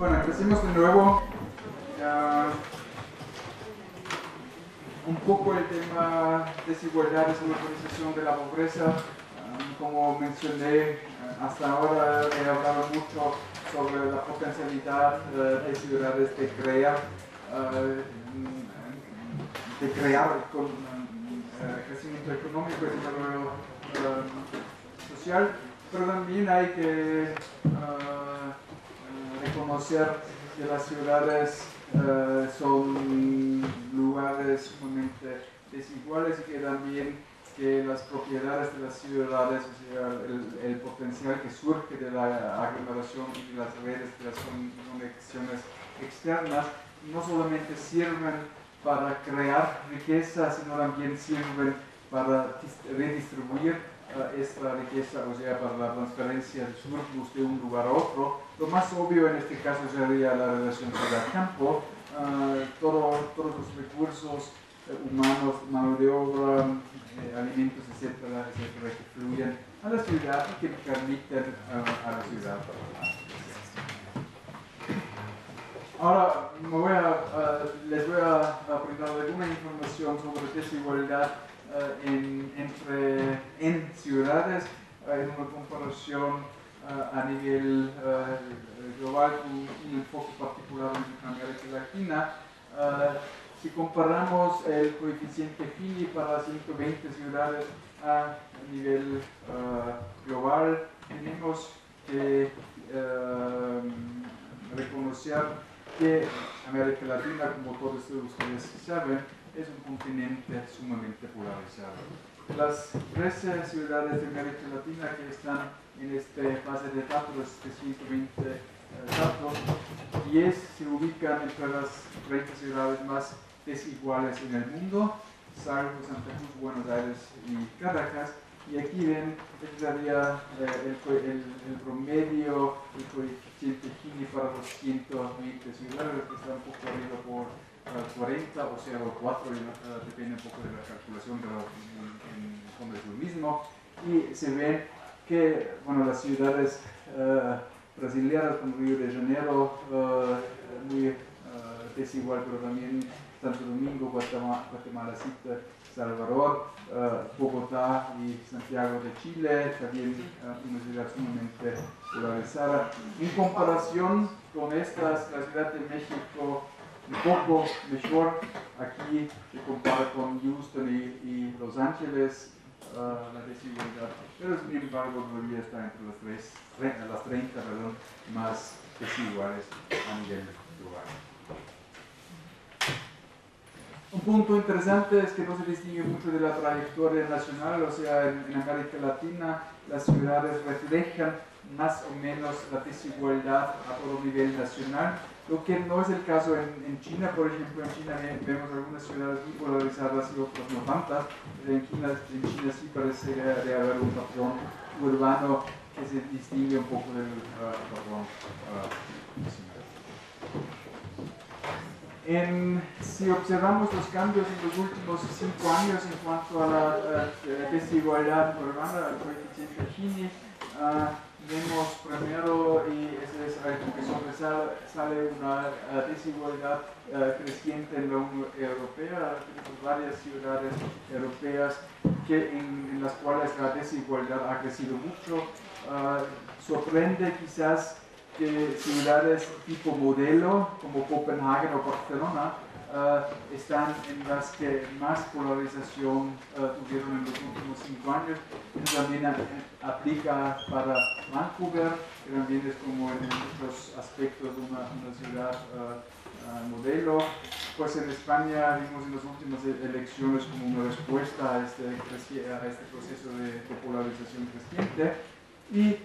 Bueno, empecemos de nuevo. Un poco el tema desigualdades y localización de la pobreza. Como mencioné, hasta ahora he hablado mucho sobre la potencialidad de ciudades de crear con crecimiento económico y desarrollo social, pero también hay que reconocer que las ciudades son lugares sumamente desiguales y que también que las propiedades de las ciudades, o sea, el potencial que surge de la aglomeración y de las redes de las conexiones externas, no solamente sirven para crear riqueza, sino también sirven para redistribuir esta riqueza, o sea, para la transferencia de surplus de un lugar a otro. Lo más obvio en este caso sería la relación ciudad-campo. Todos los recursos humanos, mano de obra, alimentos, etcétera, que fluyen a la ciudad y que permiten a la ciudad. Ahora les voy a brindar alguna información sobre desigualdad en ciudades, en una comparación a nivel global con un enfoque particular en América Latina. Si comparamos el coeficiente Gini para 120 ciudades a nivel global, tenemos que reconocer que América Latina, como todos ustedes saben, es un continente sumamente polarizado. Las 13 ciudades de América Latina que están en esta fase de datos de 120 datos, 10 se ubican entre las 30 ciudades más desiguales en el mundo, salvo Santa Cruz, Buenos Aires y Caracas. Y aquí ven, este sería el promedio, el coeficiente Gini para los 120 ciudades, que está un poco arriba por 40 o 0,4, depende un poco de la calculación, pero en el fondo es lo mismo. Y se ve que, bueno, las ciudades brasileñas como Río de Janeiro, muy desigual, pero también Santo Domingo, Guatemala City, Salvador, Bogotá y Santiago de Chile, también una ciudad sumamente polarizada. En comparación con estas, la Ciudad de México un poco mejor, aquí se compara con Houston y Los Ángeles, la desigualdad, pero sin embargo todavía está entre las 30 más desiguales a nivel global. Un punto interesante es que no se distingue mucho de la trayectoria nacional, o sea, en América Latina las ciudades reflejan más o menos la desigualdad a todo nivel nacional, lo que no es el caso en China. Por ejemplo, en China vemos algunas ciudades muy polarizadas y otras no tantas. En China sí parece de haber un patrón urbano que se distingue un poco del patrón nacional. Si observamos los cambios en los últimos 5 años en cuanto a la desigualdad urbana, el coeficiente Gini, vemos primero, y ese es algo que sobresale, una desigualdad creciente en la Unión Europea. Tenemos varias ciudades europeas en las cuales la desigualdad ha crecido mucho. Sorprende quizás que ciudades tipo modelo como Copenhague o Barcelona están en las que más polarización tuvieron en los últimos 5 años. Eso también aplica para Vancouver, que también es como en muchos aspectos una ciudad modelo. Pues en España vimos en las últimas elecciones como una respuesta a este proceso de polarización creciente. Y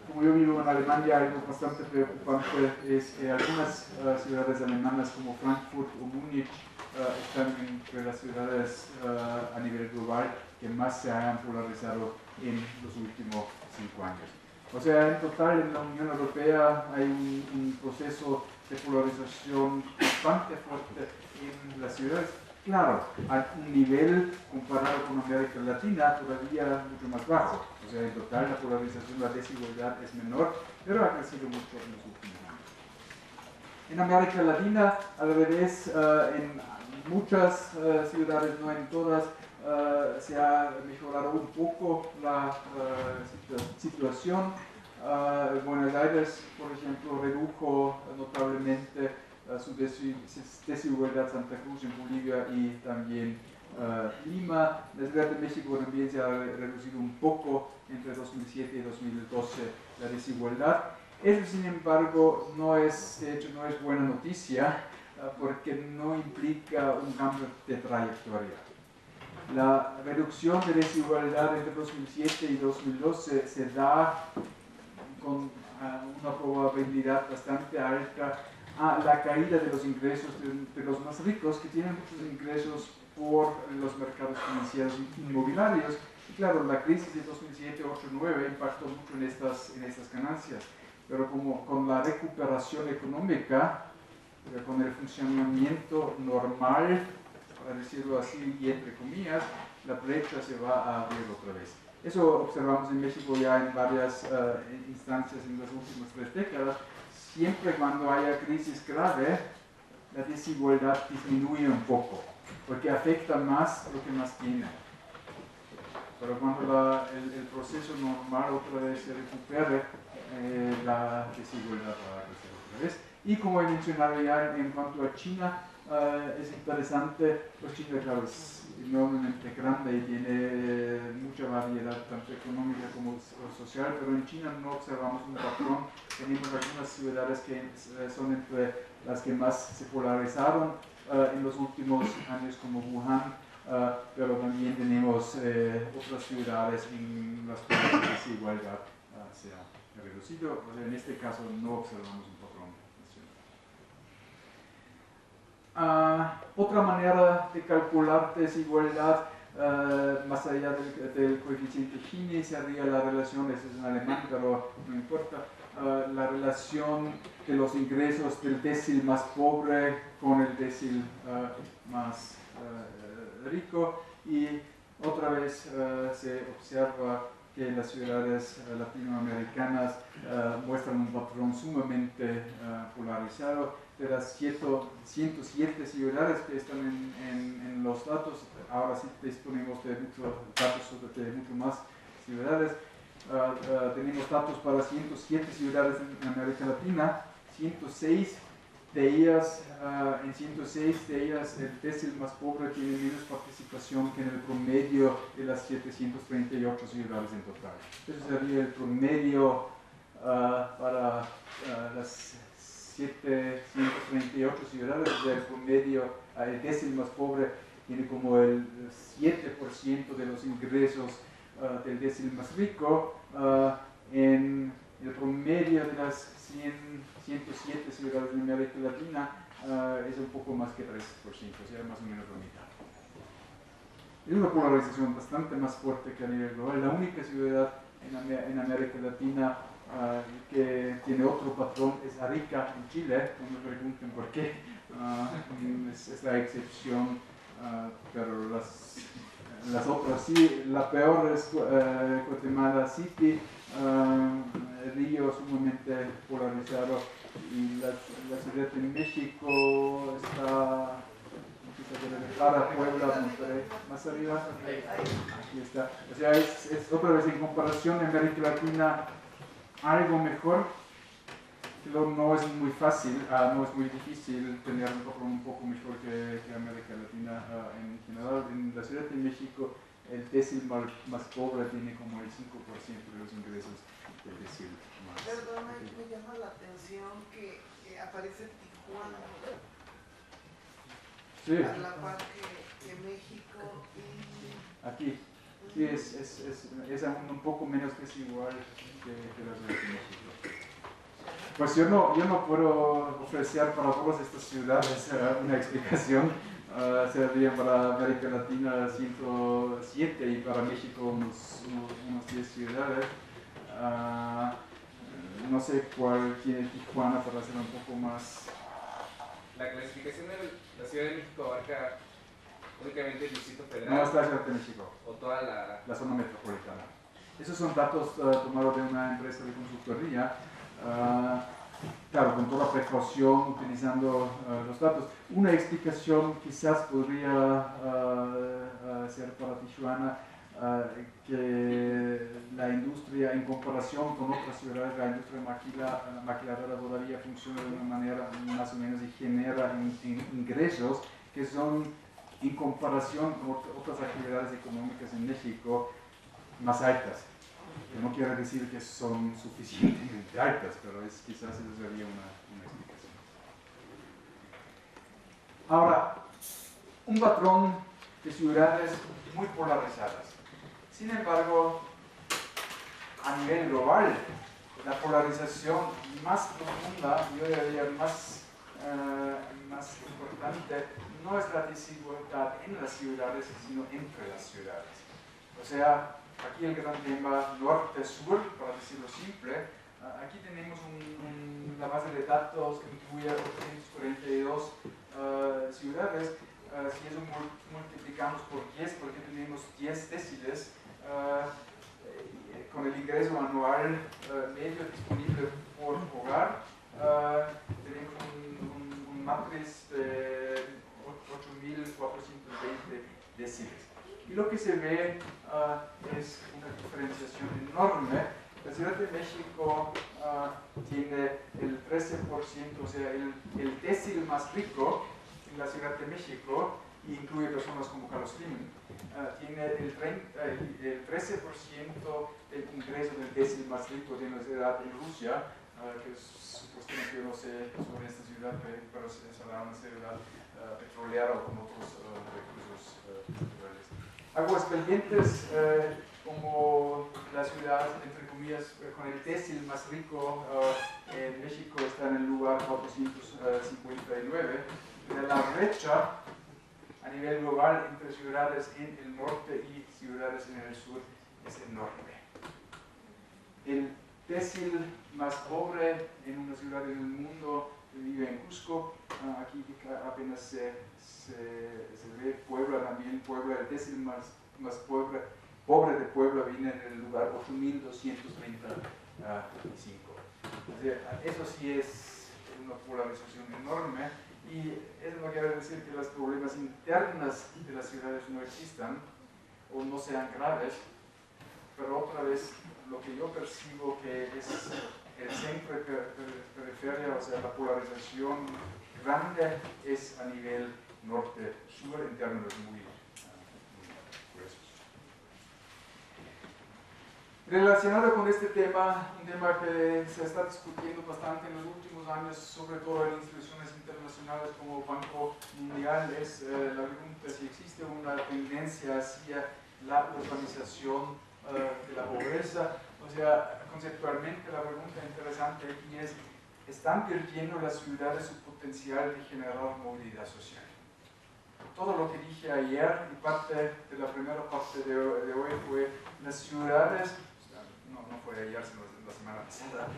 como yo vivo en Alemania, algo bastante preocupante es que algunas ciudades alemanas como Frankfurt o Múnich están entre las ciudades a nivel global que más se han polarizado en los últimos 5 años. O sea, en total en la Unión Europea hay un proceso de polarización bastante fuerte en las ciudades. Claro, a un nivel comparado con América Latina todavía mucho más bajo. O sea, en total la polarización, la desigualdad es menor, pero ha crecido mucho en los últimos años. En América Latina, al revés, en muchas ciudades, no en todas, se ha mejorado un poco la situación. Buenos Aires, por ejemplo, redujo notablemente su desigualdad, Santa Cruz en Bolivia y también Lima. La Ciudad de México también se ha reducido un poco entre 2007 y 2012 la desigualdad. Eso, sin embargo, de hecho, no es buena noticia porque no implica un cambio de trayectoria. La reducción de desigualdad entre 2007 y 2012 se da con una probabilidad bastante alta a la caída de los ingresos de los más ricos, que tienen muchos ingresos por los mercados financieros inmobiliarios. Y claro, la crisis de 2007, 8, 9 impactó mucho en estas ganancias. Pero como con la recuperación económica, con el funcionamiento normal, para decirlo así y entre comillas, la brecha se va a abrir otra vez. Eso observamos en México ya en varias instancias en las últimas 3 décadas. Siempre cuando haya crisis grave, la desigualdad disminuye un poco, porque afecta más lo que más tiene. Pero cuando el proceso normal otra vez se recupere, la desigualdad va a crecer otra vez. Y como he mencionado ya en cuanto a China, es interesante, pues China, claro, es enormemente grande y tiene mucha variedad, tanto económica como social, pero en China no observamos un patrón. Tenemos algunas ciudades que son entre las que más se polarizaron en los últimos años, como Wuhan, pero también tenemos otras ciudades en las cuales la desigualdad se ha reducido. O sea, en este caso no observamos un patrón nacional. Otra manera de calcular desigualdad, más allá del coeficiente Gini, sería la relación, eso es en alemán, pero no importa, la relación de los ingresos del decil más pobre con el decil más rico, y otra vez se observa que las ciudades latinoamericanas muestran un patrón sumamente polarizado. De las 107 ciudades que están en los datos, ahora sí disponemos de muchos datos de mucho más ciudades. Tenemos datos para 107 ciudades en América Latina, 106 de ellas, en 106 de ellas el decil más pobre tiene menos participación que en el promedio de las 738 ciudades en total. Eso sería el promedio para las 738 ciudades, el promedio, el decil más pobre tiene como el 7% de los ingresos del decil más rico. En el promedio de las 107 ciudades de América Latina es un poco más que 3%, o sea, más o menos la mitad. Es una polarización bastante más fuerte que a nivel global. La única ciudad en América Latina que tiene otro patrón es Arica, en Chile. No me pregunten por qué, es la excepción, pero las otras sí. La peor es Guatemala City, Río sumamente polarizado, y la Ciudad de México está para Puebla, Monterrey, más arriba, aquí está. O sea, es otra vez en comparación en América Latina algo mejor, pero no es muy fácil, no es muy difícil tener un poco mejor que América Latina en general. En la Ciudad de México el decil más pobre tiene como el 5% de los ingresos del decil más. Perdón, me llama la atención que aparece Tijuana. Sí. A la par que México y... Aquí. Sí, es aún un poco menos desigual que la Ciudad de México. Pues yo no puedo ofrecer para todas estas ciudades una explicación. Sería para América Latina 107 y para México unos 10 ciudades. No sé cuál tiene Tijuana para hacer un poco más. La clasificación de la Ciudad de México abarca únicamente el Distrito Federal. No, es la Ciudad de México. O toda la zona metropolitana. Esos son datos tomados de una empresa de consultoría. claro, con toda precaución, utilizando los datos. Una explicación quizás podría ser para Tijuana que la industria, en comparación con otras ciudades, la industria maquiladora todavía funciona de una manera más o menos y genera ingresos que son, en comparación con otras actividades económicas en México, más altas. Que no quiere decir que son suficientemente altas, pero quizás eso sería una explicación. Ahora, un patrón de ciudades muy polarizadas. Sin embargo, a nivel global, la polarización más profunda, yo diría más importante, no es la desigualdad en las ciudades, sino entre las ciudades. O sea, aquí el gran tema norte-sur, para decirlo simple. Aquí tenemos la base de datos que incluye 842 ciudades. Si eso multiplicamos por 10, porque tenemos 10 deciles, con el ingreso anual medio disponible por hogar, tenemos un matriz de 8.420 deciles. Y lo que se ve es una diferenciación enorme. La Ciudad de México tiene el 13%, o sea, el decil más rico en la Ciudad de México, y incluye personas como Carlos Slim, tiene el 13% del ingreso del decil más rico de una ciudad en Rusia, que es supuestamente, yo no sé sobre esta ciudad, pero será una ciudad petrolera o con otros recursos naturales. Aguascalientes, como la ciudad, entre comillas, con el decil más rico en México, está en el lugar 459. La brecha a nivel global entre ciudades en el norte y ciudades en el sur es enorme. El decil más pobre en una ciudad en el mundo vive en Cusco. Aquí apenas se ve Puebla también. Puebla, el decil más pobre de Puebla, viene en el lugar 8.235. O sea, eso sí es una polarización enorme, y eso no quiere decir que los problemas internas de las ciudades no existan o no sean graves, pero otra vez lo que yo percibo que es el centro y periferia, o sea, la polarización grande es a nivel norte-sur en términos muy gruesos. Relacionado con este tema, un tema que se está discutiendo bastante en los últimos años, sobre todo en instituciones internacionales como Banco Mundial, es la pregunta si existe una tendencia hacia la urbanización de la pobreza. O sea, conceptualmente la pregunta interesante aquí es: ¿están perdiendo las ciudades su potencial de generar movilidad social? Todo lo que dije ayer y parte de la primera parte de hoy fue las ciudades. No fue ayer, sino la semana pasada.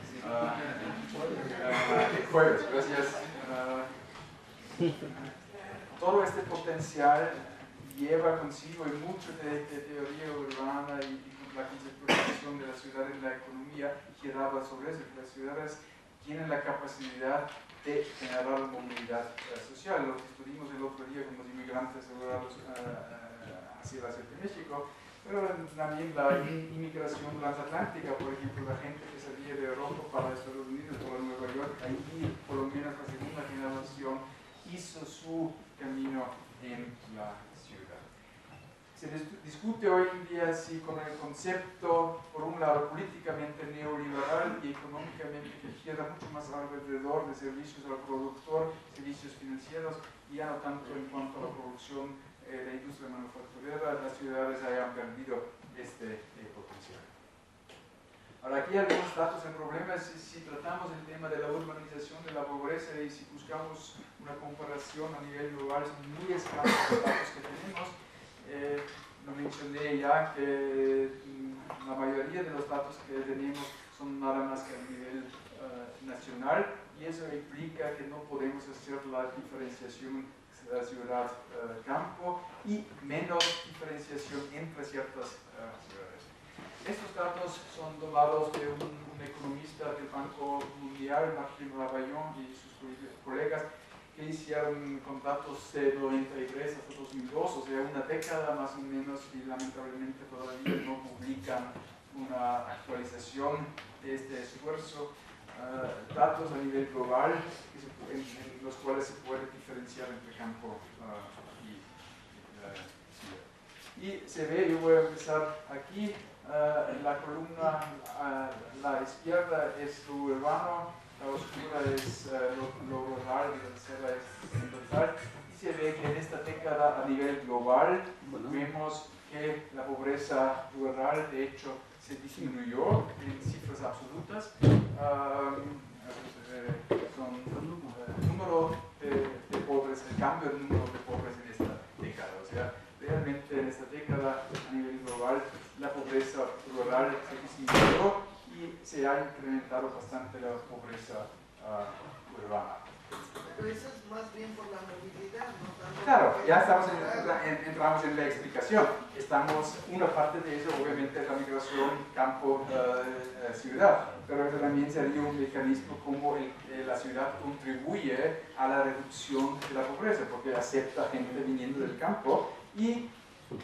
Jueves, gracias. Todo este potencial lleva consigo mucho de teoría urbana y la conceptualización de la ciudad en la economía giraba sobre eso, que las ciudades tienen la capacidad de generar movilidad social. Lo discutimos el otro día con los inmigrantes hacia la Ciudad de México, pero también la inmigración transatlántica, por ejemplo, la gente que salía de Europa para Estados Unidos, para Nueva York, ahí por lo menos la segunda generación hizo su camino en la ciudad. Se discute hoy en día si con el concepto, por un lado, políticamente neoliberal y económicamente que gira mucho más alrededor de servicios al productor, servicios financieros, y ya no tanto en cuanto a la producción de la industria manufacturera, las ciudades hayan perdido este potencial. Ahora, aquí hay algunos datos. El problema es si tratamos el tema de la urbanización de la pobreza y si buscamos una comparación a nivel global, son muy escasos los datos que tenemos. Lo mencioné ya que la mayoría de los datos que tenemos son nada más que a nivel nacional, y eso implica que no podemos hacer la diferenciación ciudad-campo y menos diferenciación entre ciertas ciudades. Estos datos términos son tomados de un economista del Banco Mundial, Martin Ravallon, y sus colegas, que hicieron con datos de 93 hasta 2002, o sea, una década más o menos, y lamentablemente todavía no publican una actualización de este esfuerzo. Datos a nivel global en los cuales se puede diferenciar entre campo y ciudad. Y se ve, yo voy a empezar aquí, la columna a la izquierda es lo urbano, la oscura es lo rural y la tercera es ambiental. Y se ve que en esta década a nivel global vemos que la pobreza rural de hecho se disminuyó en cifras absolutas. Son número de pobres, el cambio del número de pobres en esta década. O sea, realmente en esta década a nivel global la pobreza rural se disminuyó y se ha incrementado bastante la pobreza urbana. Pero eso es más bien por la movilidad, ¿no? Claro, ya entramos en la explicación. Una parte de eso obviamente es la migración campo-ciudad, pero también sería un mecanismo como la ciudad contribuye a la reducción de la pobreza, porque acepta gente viniendo del campo y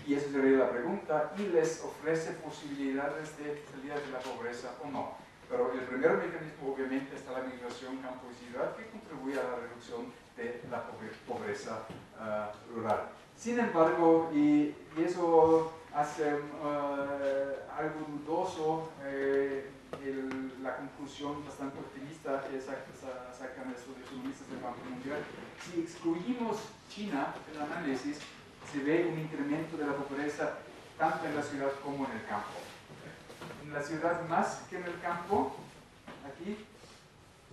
eso sería la pregunta, y les ofrece posibilidades de salida de la pobreza o no. Pero el primer mecanismo obviamente está la migración campo y ciudad, que contribuye a la reducción de la pobreza rural. Sin embargo, y eso hace algo dudoso la conclusión bastante optimista que sacan estos economistas del Banco Mundial. Si excluimos China del análisis, se ve un incremento de la pobreza tanto en la ciudad como en el campo. En la ciudad más que en el campo, aquí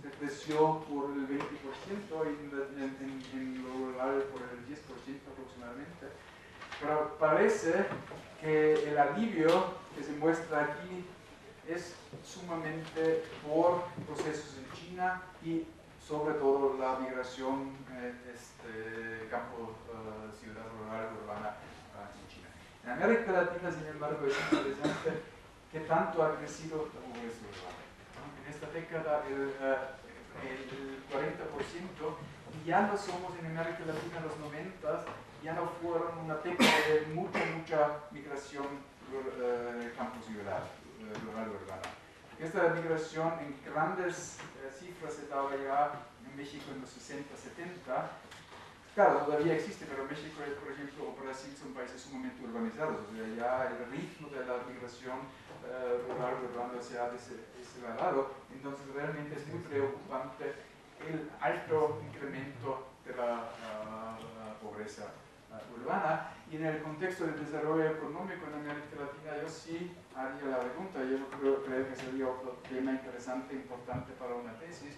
se creció por el 20% y en lo rural por el 10% aproximadamente. Pero parece que el alivio que se muestra aquí es sumamente por procesos en China y sobre todo la migración campo-ciudad rural urbana en China. En América Latina, sin embargo, es interesante que tanto ha crecido la pobreza urbana. En esta década el 40%, y ya no somos en América Latina en los 90, ya no fueron una década de mucha migración campo-ciudad, rural-urbana. Esta migración en grandes cifras se daba ya en México en los 60, 70. Claro, todavía existe, pero México, por ejemplo, o Brasil son países sumamente urbanizados. O sea, ya el ritmo de la migración rural-urbana se ha acelerado. Entonces, realmente es muy preocupante el alto incremento de la pobreza urbana. Y en el contexto del desarrollo económico en América Latina, yo sí haría la pregunta, yo creo que sería otro tema interesante, importante para una tesis,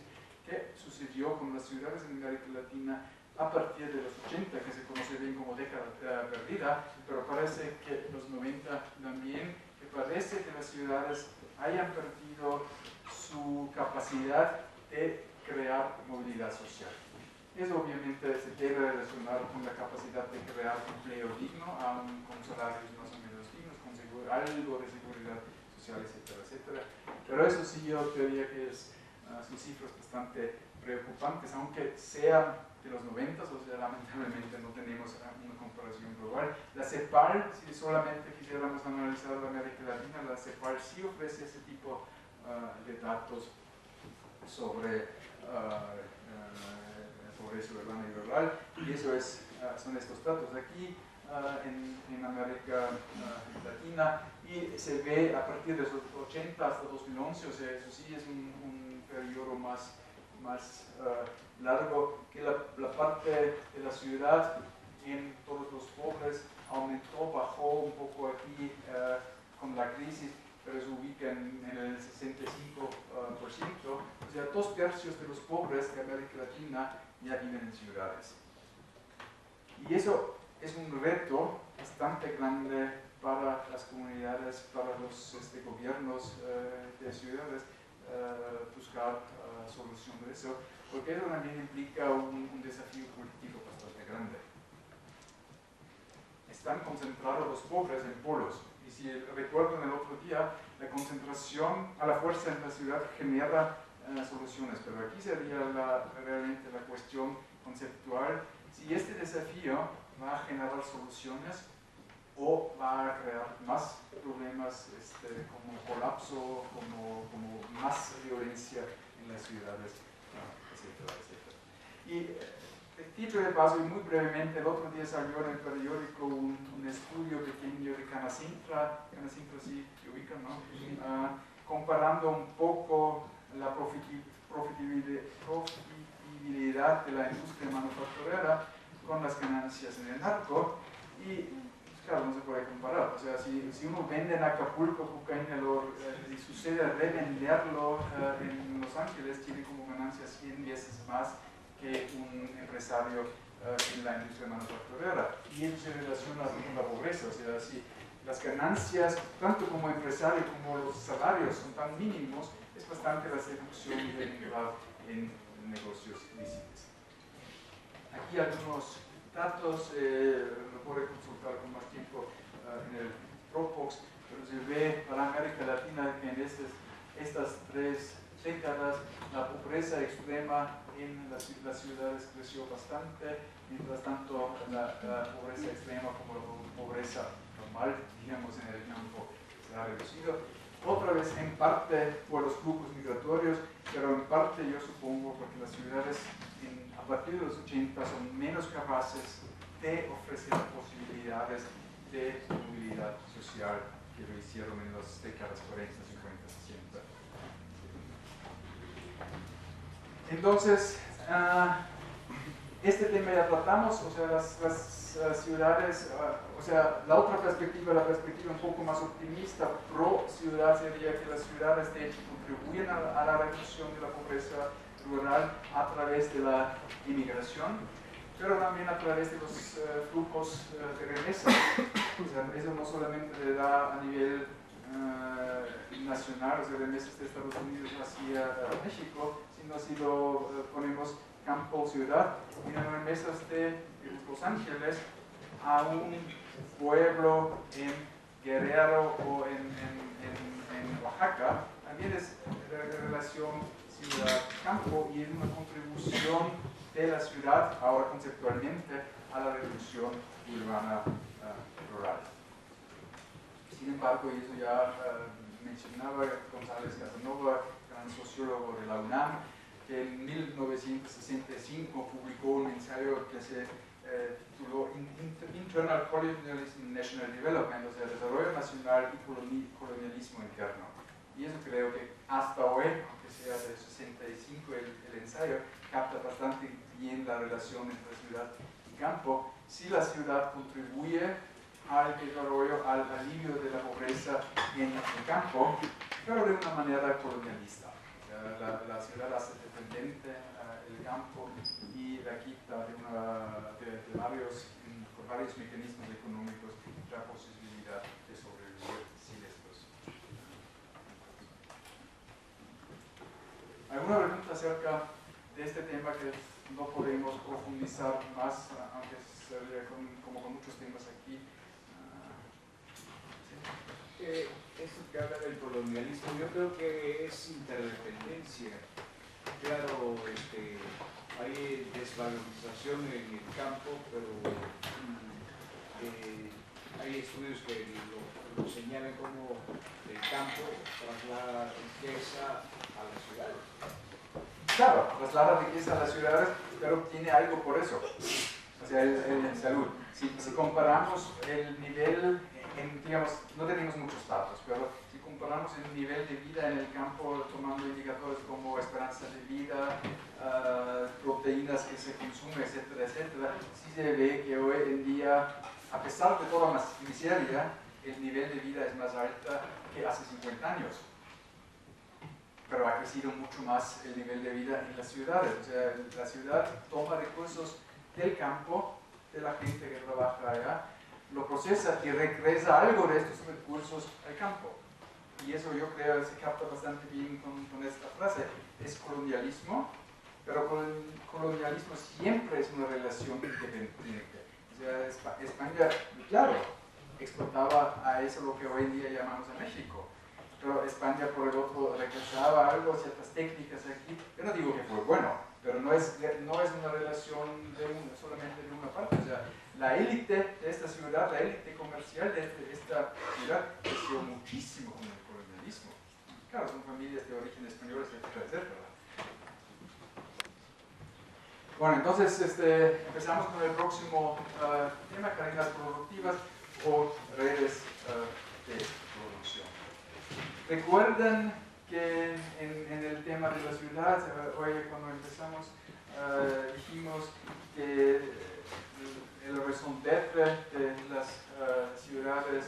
¿qué sucedió con las ciudades en América Latina a partir de los 80, que se conoce bien como década perdida, pero parece que los 90 también, que parece que las ciudades hayan perdido su capacidad de crear movilidad social. Eso obviamente se debe relacionar con la capacidad de crear empleo digno, aún con salarios más o menos dignos, con algo de seguridad social, etcétera, etcétera. Pero eso sí yo diría que son cifras bastante preocupantes, aunque sean de los 90, o sea, lamentablemente no tenemos una comparación global. La CEPAL, si solamente quisiéramos analizar la América Latina, la CEPAL sí ofrece ese tipo de datos sobre pobreza urbana y rural, y eso son estos datos aquí en América Latina, y se ve a partir de los 80 hasta 2011, o sea, eso sí es un periodo más largo, que la parte de la ciudad en todos los pobres aumentó, bajó un poco aquí con la crisis, pero se ubica en el 65%, o sea, 2/3 de los pobres de América Latina ya viven en ciudades. Y eso es un reto bastante grande para las comunidades, para los gobiernos de ciudades, buscar solución de eso, porque eso también implica un desafío político bastante grande. Están concentrados los pobres en polos, y si recuerdan el otro día, la concentración a la fuerza en la ciudad genera soluciones, pero aquí sería realmente la cuestión conceptual, si este desafío va a generar soluciones o va a crear más problemas como colapso, como más violencia en las ciudades, etcétera, etcétera. Y dicho de paso, y muy brevemente, el otro día salió en el periódico un estudio pequeño de Canacintra sí se ubican, ¿no? Comparando un poco la profitabilidad de la industria manufacturera con las ganancias en el narco, y claro, no se puede comparar. O sea, si uno vende en Acapulco cocaína y sucede revenderlo en Los Ángeles, tiene como ganancia 100 veces más que un empresario en la industria manufacturera. Y eso se relaciona con la pobreza. O sea, si las ganancias, tanto como empresario como los salarios, son tan mínimos, es bastante la seducción de entrar en negocios ilícitos. Aquí algunos datos, lo puede consultar con más tiempo en el Dropbox, pero se ve para América Latina que en estas 3 décadas la pobreza extrema en las ciudades creció bastante, mientras tanto la pobreza extrema como la pobreza normal, digamos, en el campo se ha reducido. Otra vez en parte por los flujos migratorios, pero en parte yo supongo porque las ciudades a partir de los 80 son menos capaces de ofrecer posibilidades de movilidad social que lo hicieron en las décadas 40, 50, 60. Entonces, este tema ya tratamos, o sea, las ciudades, o sea, la otra perspectiva, la perspectiva un poco más optimista pro ciudad sería que las ciudades de hecho contribuyen a la reducción de la pobreza rural a través de la inmigración, pero también a través de los flujos de remesas. O sea, eso no solamente le da a nivel nacional, o sea, remesas de Estados Unidos hacia México, sino si lo ponemos campo-ciudad, miren remesas de Los Ángeles a un pueblo en Guerrero o en Oaxaca, también es relación ciudad-campo y es una contribución de la ciudad, ahora conceptualmente, a la reducción urbana rural. Sin embargo, y eso ya mencionaba González Casanova, gran sociólogo de la UNAM, que en 1965 publicó un ensayo que se tituló Internal Colonialism and National Development, o sea, desarrollo nacional y colonialismo interno. Y eso creo que hasta hoy, aunque sea de 65 el ensayo, capta bastante bien la relación entre ciudad y campo. Si la ciudad contribuye al desarrollo, al alivio de la pobreza en el campo, pero de una manera colonialista. La ciudad hace dependiente el campo y la quita de varios mecanismos económicos la posibilidad de sobrevivir sin estos. ¿Alguna pregunta acerca de este tema que no podemos profundizar más, aunque sería como con muchos temas aquí? Esto que habla del colonialismo, yo creo que es interdependencia. Claro, hay desvalorización en el campo, pero hay estudios que lo señalan como el campo traslada riqueza a las ciudades. Claro, traslada riqueza a las ciudades, pero tiene algo por eso. O sea, en salud. Si comparamos el nivel, digamos, no tenemos muchos datos, pero si comparamos el nivel de vida en el campo tomando indicadores como esperanza de vida, proteínas que se consumen, etcétera, etcétera, sí se ve que hoy en día, a pesar de toda la miseria, el nivel de vida es más alto que hace 50 años. Pero ha crecido mucho más el nivel de vida en las ciudades. O sea, la ciudad toma recursos del campo, de la gente que trabaja allá, lo procesa y regresa algo de estos recursos al campo. Y eso yo creo que se capta bastante bien con esta frase. Es colonialismo, pero colonialismo siempre es una relación independiente. O sea, España, claro, exportaba a eso lo que hoy en día llamamos a México. Pero España, por el otro, regresaba algo, ciertas técnicas aquí. Yo no digo que fue bueno, pero no es una relación solamente de una parte. O sea, la élite de esta ciudad, la élite comercial de esta ciudad, creció muchísimo con el colonialismo. Claro, son familias de origen español, etcétera, etcétera. Bueno, entonces empezamos con el próximo tema, cadenas productivas o redes de producción. Recuerden que en el tema de la ciudad, hoy cuando empezamos, dijimos que el raison d'être de las ciudades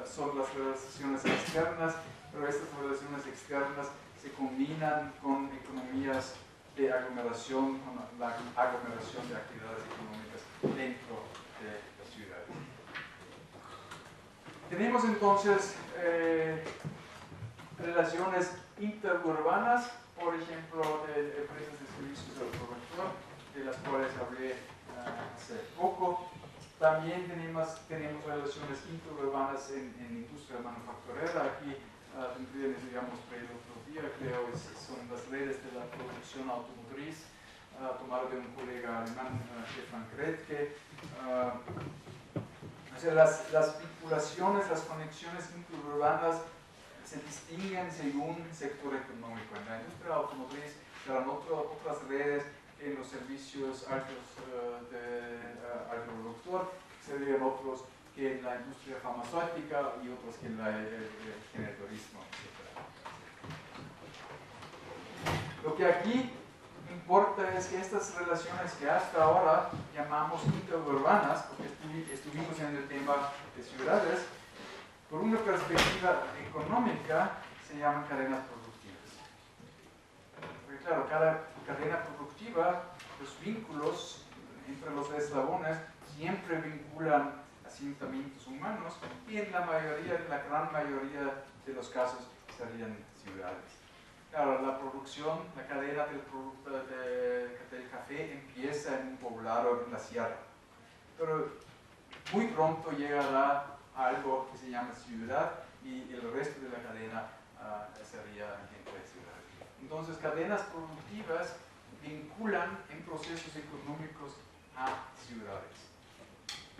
son las relaciones externas, pero estas relaciones externas se combinan con economías de aglomeración, con la aglomeración de actividades económicas dentro de las ciudades. Tenemos entonces relaciones interurbanas, por ejemplo, de empresas de servicios al productor, de las cuales hablé hace poco. También tenemos relaciones interurbanas en industria manufacturera. Aquí tendríamos, digamos, el otro día, creo, son las redes de la producción automotriz, tomado de un colega alemán, Stefan Kretke. O sea, las vinculaciones, las conexiones interurbanas se distinguen según sector económico. En la industria automotriz serán otras redes que en los servicios altos al productor, serían otros que en la industria farmacéutica y otros que en el generatorismo, etc. Lo que aquí importa es que estas relaciones que hasta ahora llamamos interurbanas, porque estuvimos en el tema de ciudades, por una perspectiva económica se llaman cadenas productivas. Porque claro, cada cadena productiva, los vínculos entre los eslabones siempre vinculan asentamientos humanos y en la gran mayoría de los casos serían ciudades. Claro, la producción, la cadena del producto del café empieza en un poblado en la sierra, pero muy pronto llegará a algo que se llama ciudad y el resto de la cadena sería entre ciudades. Entonces, cadenas productivas vinculan en procesos económicos a ciudades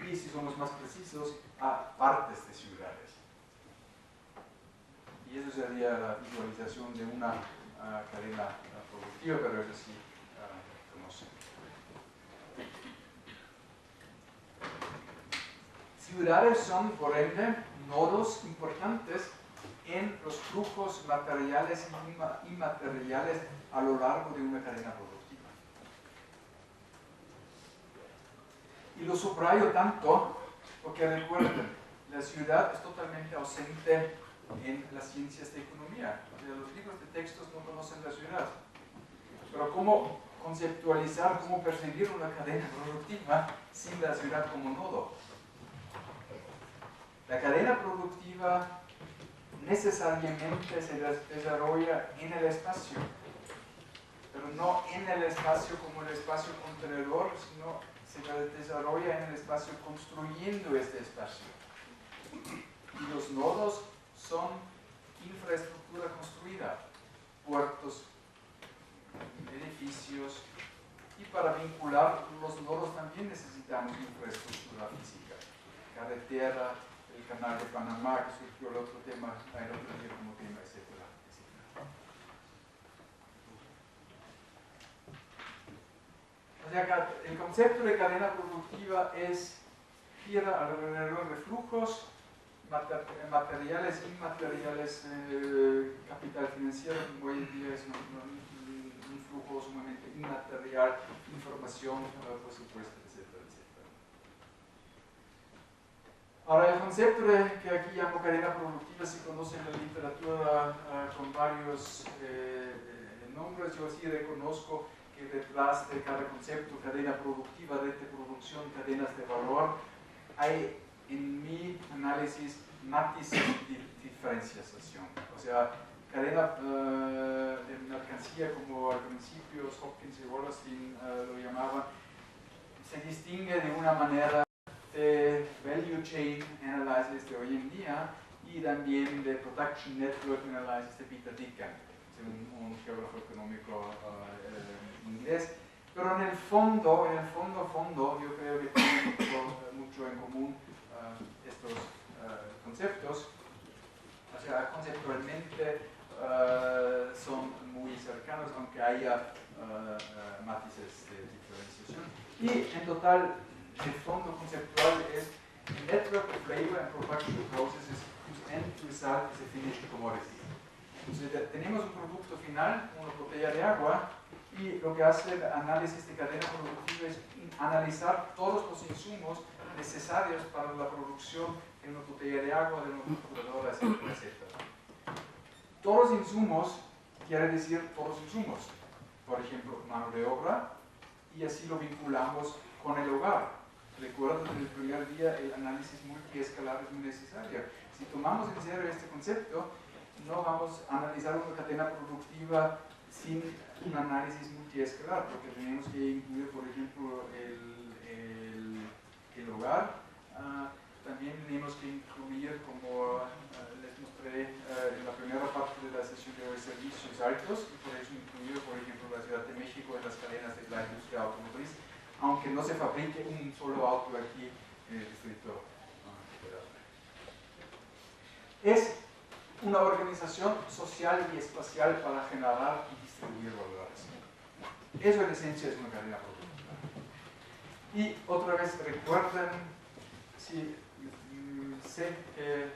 y, si somos más precisos, a partes de ciudades. Y eso sería la visualización de una cadena productiva, pero eso sí conocen. Ciudades son, por ende, nodos importantes en los flujos materiales y inmateriales a lo largo de una cadena productiva. Y lo subrayo tanto porque recuerden, la ciudad es totalmente ausente en las ciencias de economía. O sea, los libros de textos no conocen la ciudad. Pero ¿cómo conceptualizar, cómo percibir una cadena productiva sin la ciudad como nodo? La cadena productiva necesariamente se desarrolla en el espacio, pero no en el espacio como el espacio contenedor, sino se desarrolla en el espacio construyendo este espacio. Y los nodos son infraestructura construida, puertos, edificios, y para vincular los nodos también necesitamos infraestructura física, carretera, el canal de Panamá, que surgió el otro tema, el otro día como tema, etcétera, etcétera. O sea, el concepto de cadena productiva gira alrededor de flujos materiales, inmateriales, capital financiero, como hoy en día es un flujo sumamente inmaterial, información, por supuesto, etcétera, etcétera. Ahora, el concepto que aquí llamo cadena productiva se conoce en la literatura con varios nombres. Yo sí reconozco que detrás de cada concepto, cadena productiva, red de producción, cadenas de valor, hay en mi análisis matices de diferenciación. O sea, cadena de mercancía, como al principio Hopkins y Wallerstein lo llamaban, se distingue de una manera Value Chain Analysis de hoy en día y también de Production Network Analysis de Peter Dicken, un geógrafo económico inglés. Pero en el fondo, yo creo que tienen mucho en común estos conceptos. O sea, conceptualmente son muy cercanos, aunque haya matices de diferenciación. Y en total, el fondo conceptual es a network of labor and production processes whose end result is a finished commodity. Entonces, tenemos un producto final, una botella de agua, y lo que hace el análisis de cadena productiva es analizar todos los insumos necesarios para la producción de una botella de agua, de una computadora, etcétera, etcétera. Todos los insumos quiere decir todos los insumos. Por ejemplo, mano de obra, y así lo vinculamos con el hogar. Recuerdo que en el primer día el análisis multiescalar es muy necesario. Si tomamos en serio este concepto, no vamos a analizar una cadena productiva sin un análisis multiescalar, porque tenemos que incluir, por ejemplo, el hogar. También tenemos que incluir, como les mostré en la primera parte de la sesión de hoy, servicios altos, y por eso incluir, por ejemplo, la Ciudad de México en las cadenas de la industria automotriz, aunque no se fabrique un solo auto aquí en el distrito federal. Es una organización social y espacial para generar y distribuir valores. Eso en esencia es una cadena productiva. Y otra vez recuerden, si sé que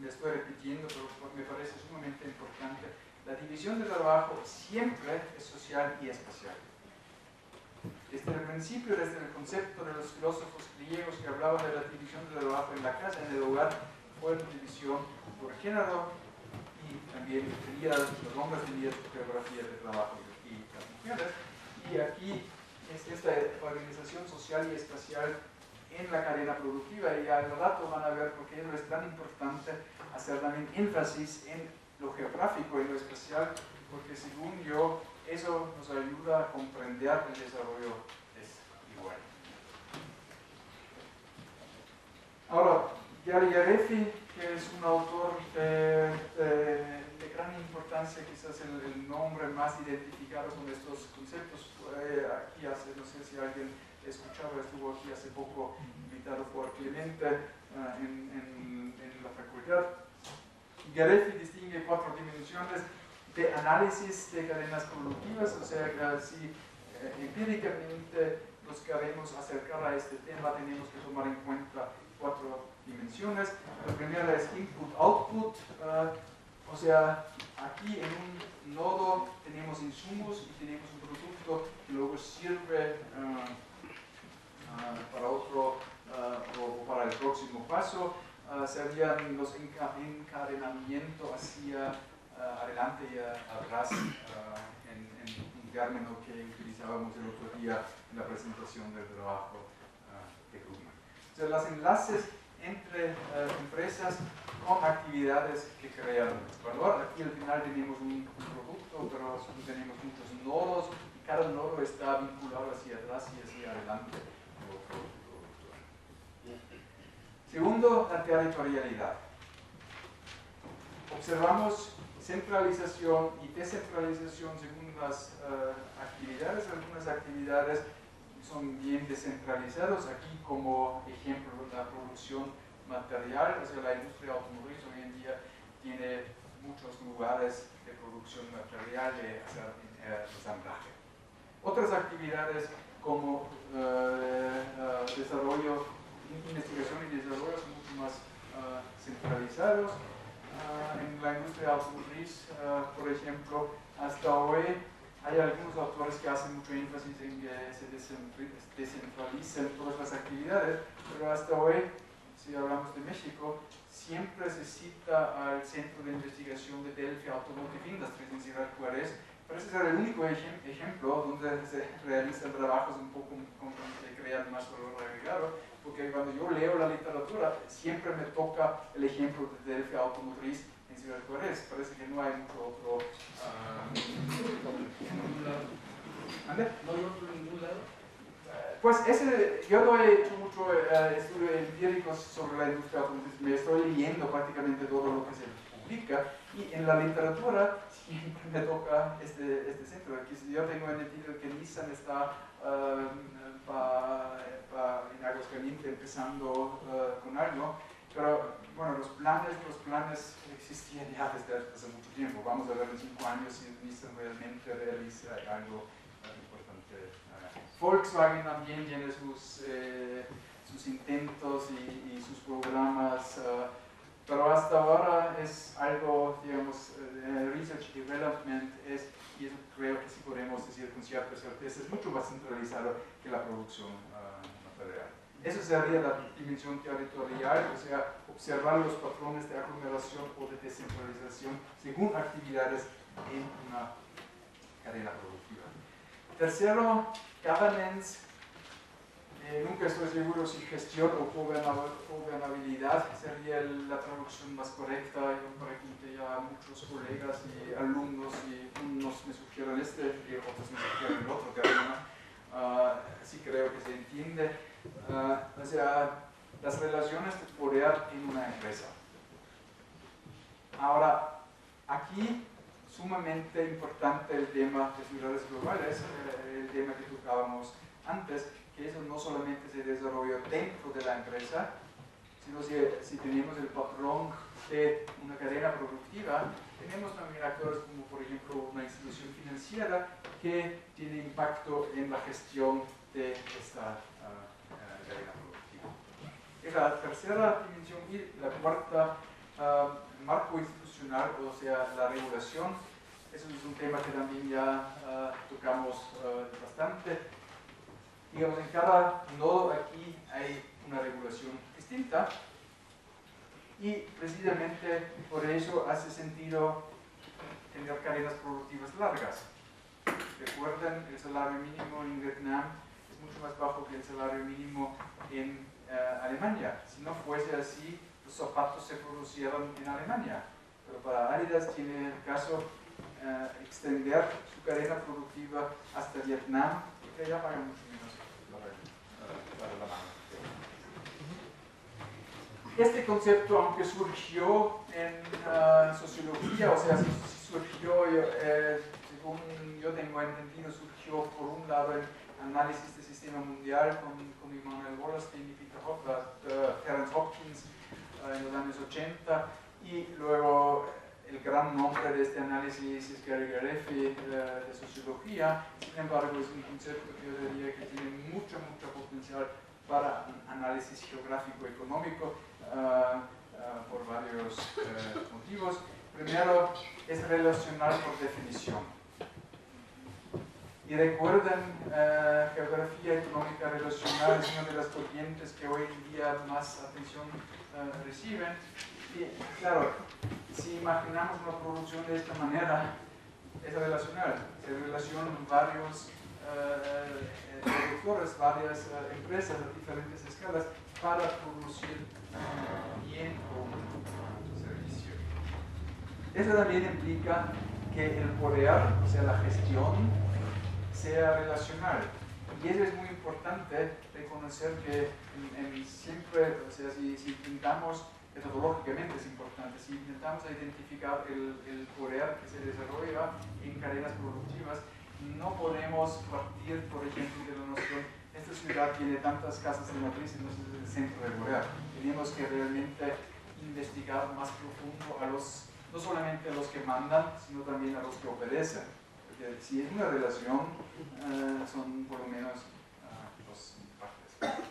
me estoy repitiendo, pero me parece sumamente importante, la división del trabajo siempre es social y espacial. Desde el principio, desde el concepto de los filósofos griegos que hablaban de la división del trabajo en la casa, en el hogar, fue una división por género y también los hombres tenían su geografía de trabajo y las mujeres. Y aquí es esta organización social y espacial en la cadena productiva, y al rato van a ver por qué es tan importante hacer también énfasis en lo geográfico y lo espacial, porque según yo, eso nos ayuda a comprender el desarrollo desigual. Ahora, Gary Yarefi, que es un autor de gran importancia, quizás el nombre más identificado con estos conceptos, aquí hace, no sé si alguien escuchaba, estuvo aquí hace poco invitado por Clemente en la facultad. Yarefi distingue 4 dimensiones de análisis de cadenas productivas, o sea que si empíricamente nos queremos acercar a este tema, tenemos que tomar en cuenta 4 dimensiones. La primera es input-output, o sea, aquí en un nodo tenemos insumos y tenemos un producto que luego sirve para otro o para el próximo paso. Serían los encadenamientos hacia adelante y atrás, en un término que utilizábamos el otro día en la presentación del trabajo de Krugman. O sea, los enlaces entre empresas con actividades que crean valor. Aquí al final tenemos un producto, pero tenemos muchos nodos y cada nodo está vinculado hacia atrás y hacia adelante. Segundo, la territorialidad. Observamos centralización y descentralización según las actividades. Algunas actividades son bien descentralizadas. Aquí como ejemplo la producción material, o sea, la industria automotriz hoy en día tiene muchos lugares de producción material, de hacer ensamblaje. Otras actividades como desarrollo, investigación y desarrollo son mucho más centralizados. En la industria automotriz, por ejemplo, hasta hoy hay algunos autores que hacen mucho énfasis en que se descentralicen todas las actividades, pero hasta hoy, si hablamos de México, siempre se cita al Centro de Investigación de Delphi Automotive Industries en Ciudad Juárez. Parece ser el único ejemplo donde se realizan trabajos un poco que crean más valor agregado, porque cuando yo leo la literatura siempre me toca el ejemplo de Delphi Automotriz en Ciudad Juárez. Parece que no hay mucho otro. ¿No hay otro en ningún lado? Pues yo no he hecho mucho estudio empírico sobre la industria automotriz, me estoy leyendo prácticamente todo lo que se publica y en la literatura siempre me toca este centro. Yo tengo entendido que Nissan está en Aguascalientes empezando con algo, pero bueno, los planes existían ya desde hace mucho tiempo. Vamos a ver en 5 años si Nissan realmente realiza algo importante. Volkswagen también tiene sus intentos y sus programas, pero hasta ahora es algo, digamos, research y development y eso creo que sí podemos decir con cierta certeza, es mucho más centralizado que la producción material. Eso sería la dimensión territorial, o sea, observar los patrones de aglomeración o de descentralización según actividades en una cadena productiva. Tercero, governance. Nunca estoy seguro si gestión o gobernabilidad sería la traducción más correcta. Yo pregunté ya a muchos colegas y alumnos y unos me sugieren este y otros me sugieren el otro término. Sí creo que se entiende. O sea, las relaciones de poder en una empresa. Ahora, aquí sumamente importante el tema de ciudades globales, el tema que tocábamos antes, que eso no solamente se desarrolla dentro de la empresa, sino si tenemos el patrón de una cadena productiva, tenemos también actores como por ejemplo una institución financiera que tiene impacto en la gestión de esta cadena productiva. Es la tercera dimensión y la cuarta, marco institucional, o sea, la regulación. Eso es un tema que también ya tocamos bastante. Digamos, en cada nodo aquí hay una regulación distinta y precisamente por eso hace sentido tener cadenas productivas largas. Recuerden, el salario mínimo en Vietnam es mucho más bajo que el salario mínimo en Alemania. Si no fuese así, los zapatos se producieron en Alemania. Pero para Adidas tiene el caso extender su cadena productiva hasta Vietnam, que ya pagan mucho menos para la mano. Este concepto, aunque surgió en sociología, o sea, surgió, según yo tengo entendido, surgió por un lado el análisis del sistema mundial con Immanuel Wallerstein y Peter Terence Hopkins en los años 80, y luego el gran nombre de este análisis es Gary Gareffi de sociología. Sin embargo, es un concepto que yo diría que tiene mucho potencial para un análisis geográfico-económico por varios motivos. Primero, es relacional por definición. Y recuerden, geografía económica relacional es una de las corrientes que hoy en día más atención reciben. Y claro, si imaginamos una producción de esta manera, es relacional. Se relacionan varios productores, varias empresas a diferentes escalas para producir bien o un servicio. Eso también implica que el poder, o sea, la gestión, sea relacional. Y eso es muy importante reconocer que siempre, o sea, si intentamos, metodológicamente es importante, si intentamos identificar el poder que se desarrolla en cadenas productivas, no podemos partir, por ejemplo, de la noción, esta ciudad tiene tantas casas de matriz, entonces es el centro del poder. Tenemos que realmente investigar más profundo no solamente a los que mandan, sino también a los que obedecen. Porque si es una relación, son por lo menos dos partes.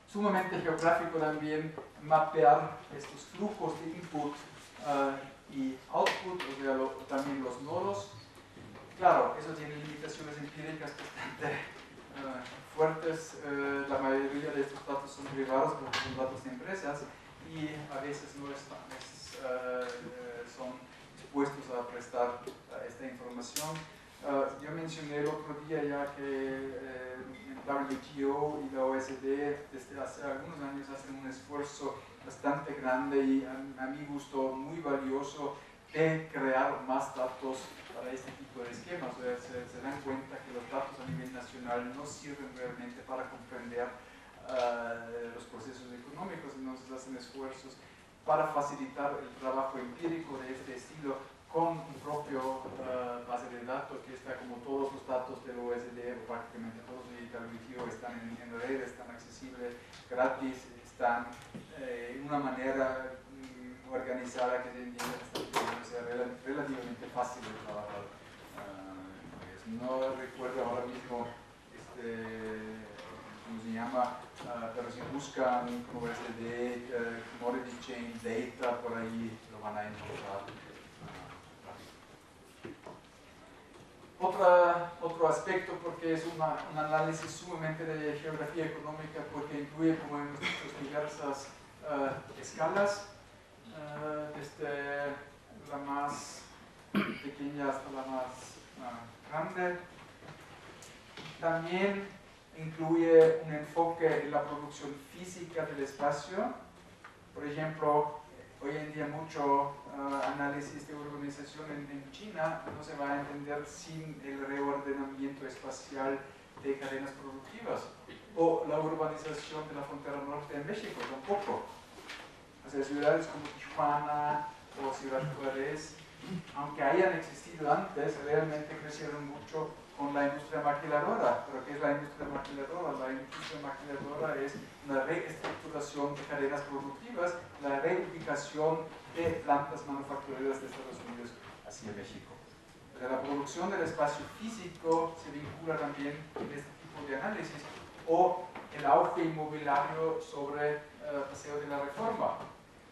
Sumamente geográfico también mapear estos flujos de input y output, o sea, también los nodos. Claro, eso tiene limitaciones empíricas bastante fuertes. La mayoría de estos datos son privados porque son datos de empresas y a veces no son dispuestos a prestar esta información. Yo mencioné el otro día ya que WTO y la OSD desde hace algunos años hacen un esfuerzo bastante grande y a mi gusto muy valioso de crear más datos para este tipo de esquemas. O sea, se dan cuenta que los datos a nivel nacional no sirven realmente para comprender los procesos económicos, entonces hacen esfuerzos para facilitar el trabajo empírico de este estilo con un propio base de datos que está, como todos los datos del OSD, o prácticamente todos los Digital Review están en red, están accesibles, gratis, están en una manera organizada que se entiende que sea relativamente fácil de trabajar. No recuerdo ahora mismo ¿cómo se llama? Pero si buscan como OSD, Commodity Chain Data, por ahí lo van a encontrar. Otro aspecto, porque es un análisis sumamente de geografía económica, porque incluye, como hemos dicho, diversas escalas, desde la más pequeña hasta la más grande. También incluye un enfoque en la producción física del espacio. Por ejemplo, hoy en día mucho análisis de urbanización en China no se va a entender sin el reordenamiento espacial de cadenas productivas, o la urbanización de la frontera norte en México tampoco. O sea, ciudades como Tijuana o Ciudad Juárez, aunque hayan existido antes, realmente crecieron mucho con la industria maquiladora. ¿Pero qué es la industria maquiladora? La industria maquiladora es una reestructuración de cadenas productivas, la reubicación de plantas manufactureras de Estados Unidos hacia México. O sea, la producción del espacio físico se vincula también en este tipo de análisis, o el auge inmobiliario sobre Paseo de la Reforma.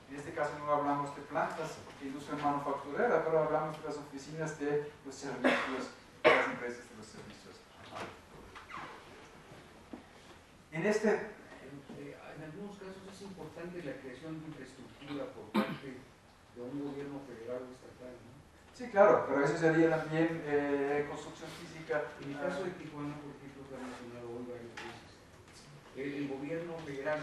En este caso no hablamos de plantas de industria manufacturera, pero hablamos de las oficinas de los servicios, de las empresas de los servicios. En algunos casos es importante la creación de infraestructura por parte de un gobierno federal o estatal, ¿no? Sí, claro, pero eso sería también construcción física. En el caso de Tijuana, por ejemplo, que ha mencionado hoy varias veces, el gobierno federal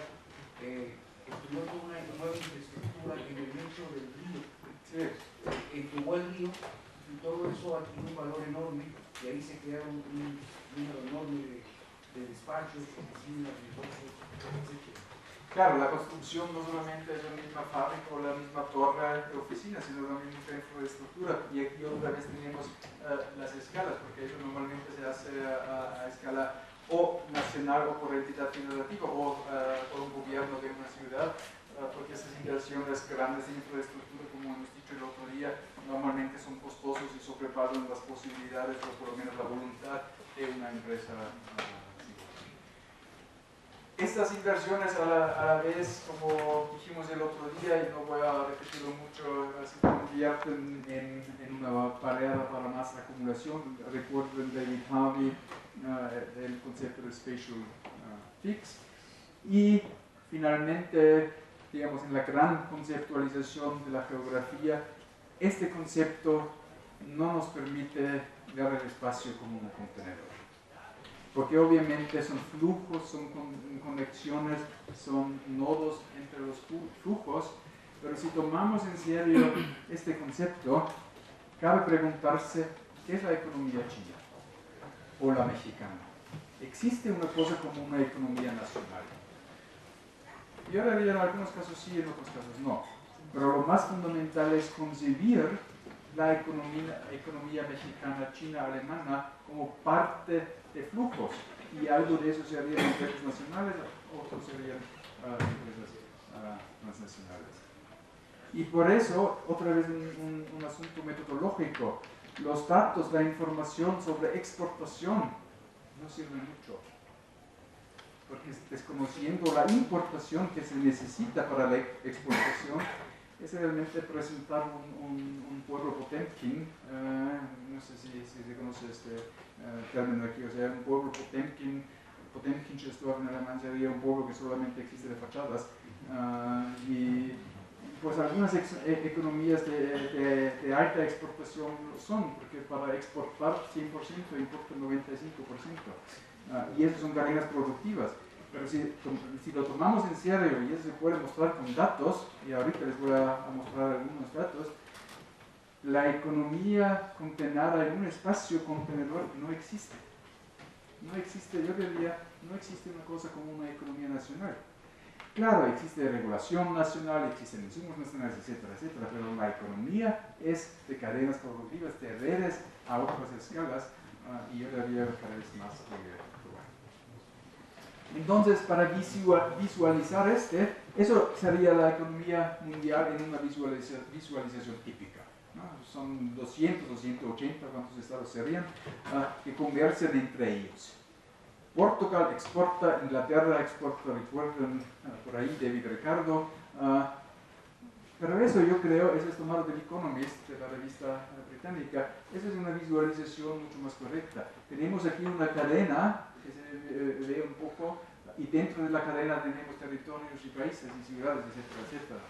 estudió una nueva infraestructura en el lecho del río, Sí. entubó el río, y todo eso adquirió un valor enorme, y ahí se crearon un número enorme de despachos, oficinas, negocios, etc. Claro, la construcción no solamente es la misma fábrica o la misma torre de oficina, sino la misma infraestructura. Y aquí otra vez tenemos las escalas, porque eso normalmente se hace a escala o nacional o por entidad federativa o por un gobierno de una ciudad, porque esas inversiones grandes en infraestructura, como hemos dicho el otro día, normalmente son costosos y sobrepasan las posibilidades o por lo menos la voluntad de una empresa. Estas inversiones a la vez, como dijimos el otro día, y no voy a repetirlo mucho, se convierten en una barrera para más acumulación. Recuerden David Harvey, el concepto de spatial fix. Y finalmente, digamos, en la gran conceptualización de la geografía, este concepto no nos permite ver el espacio como un contenedor. Porque obviamente son flujos, son conexiones, son nodos entre los flujos, pero si tomamos en serio este concepto, cabe preguntarse, ¿qué es la economía china o la mexicana? ¿Existe una cosa como una economía nacional? Yo diría en algunos casos sí, en otros casos no. Pero lo más fundamental es concebir la economía mexicana, china, alemana como parte de flujos, y algo de eso serían empresas nacionales, otros serían empresas transnacionales. Y por eso, otra vez un asunto metodológico, los datos, la información sobre exportación no sirven mucho, porque desconociendo la importación que se necesita para la exportación, es realmente presentar un pueblo Potemkin, no sé si se conoce este término aquí, o sea, un pueblo Potemkin, Potemkinsches-Dorf en alemán sería un pueblo que solamente existe de fachadas, y pues algunas economías de alta exportación son, porque para exportar 100% importan 95%, y esas son cadenas productivas. Pero si lo tomamos en serio, y eso se puede mostrar con datos, y ahorita les voy a mostrar algunos datos, la economía contenida en un espacio contenedor no existe. No existe, yo diría, no existe una cosa como una economía nacional. Claro, existe regulación nacional, existen insumos nacionales, etcétera, etcétera, pero la economía es de cadenas productivas, de redes a otras escalas, y yo diría cada vez más global. Entonces, para visualizar eso sería la economía mundial en una visualización típica, ¿no? Son 200 o 180, ¿cuántos estados serían? Que conversan entre ellos. Portugal exporta, Inglaterra exporta, recuerden por ahí David Ricardo, pero eso yo creo, eso es tomado del Economist, de la revista británica, eso es una visualización mucho más correcta. Tenemos aquí una cadena que se ve un poco, y dentro de la cadena tenemos territorios y países y ciudades, etcétera, etcétera.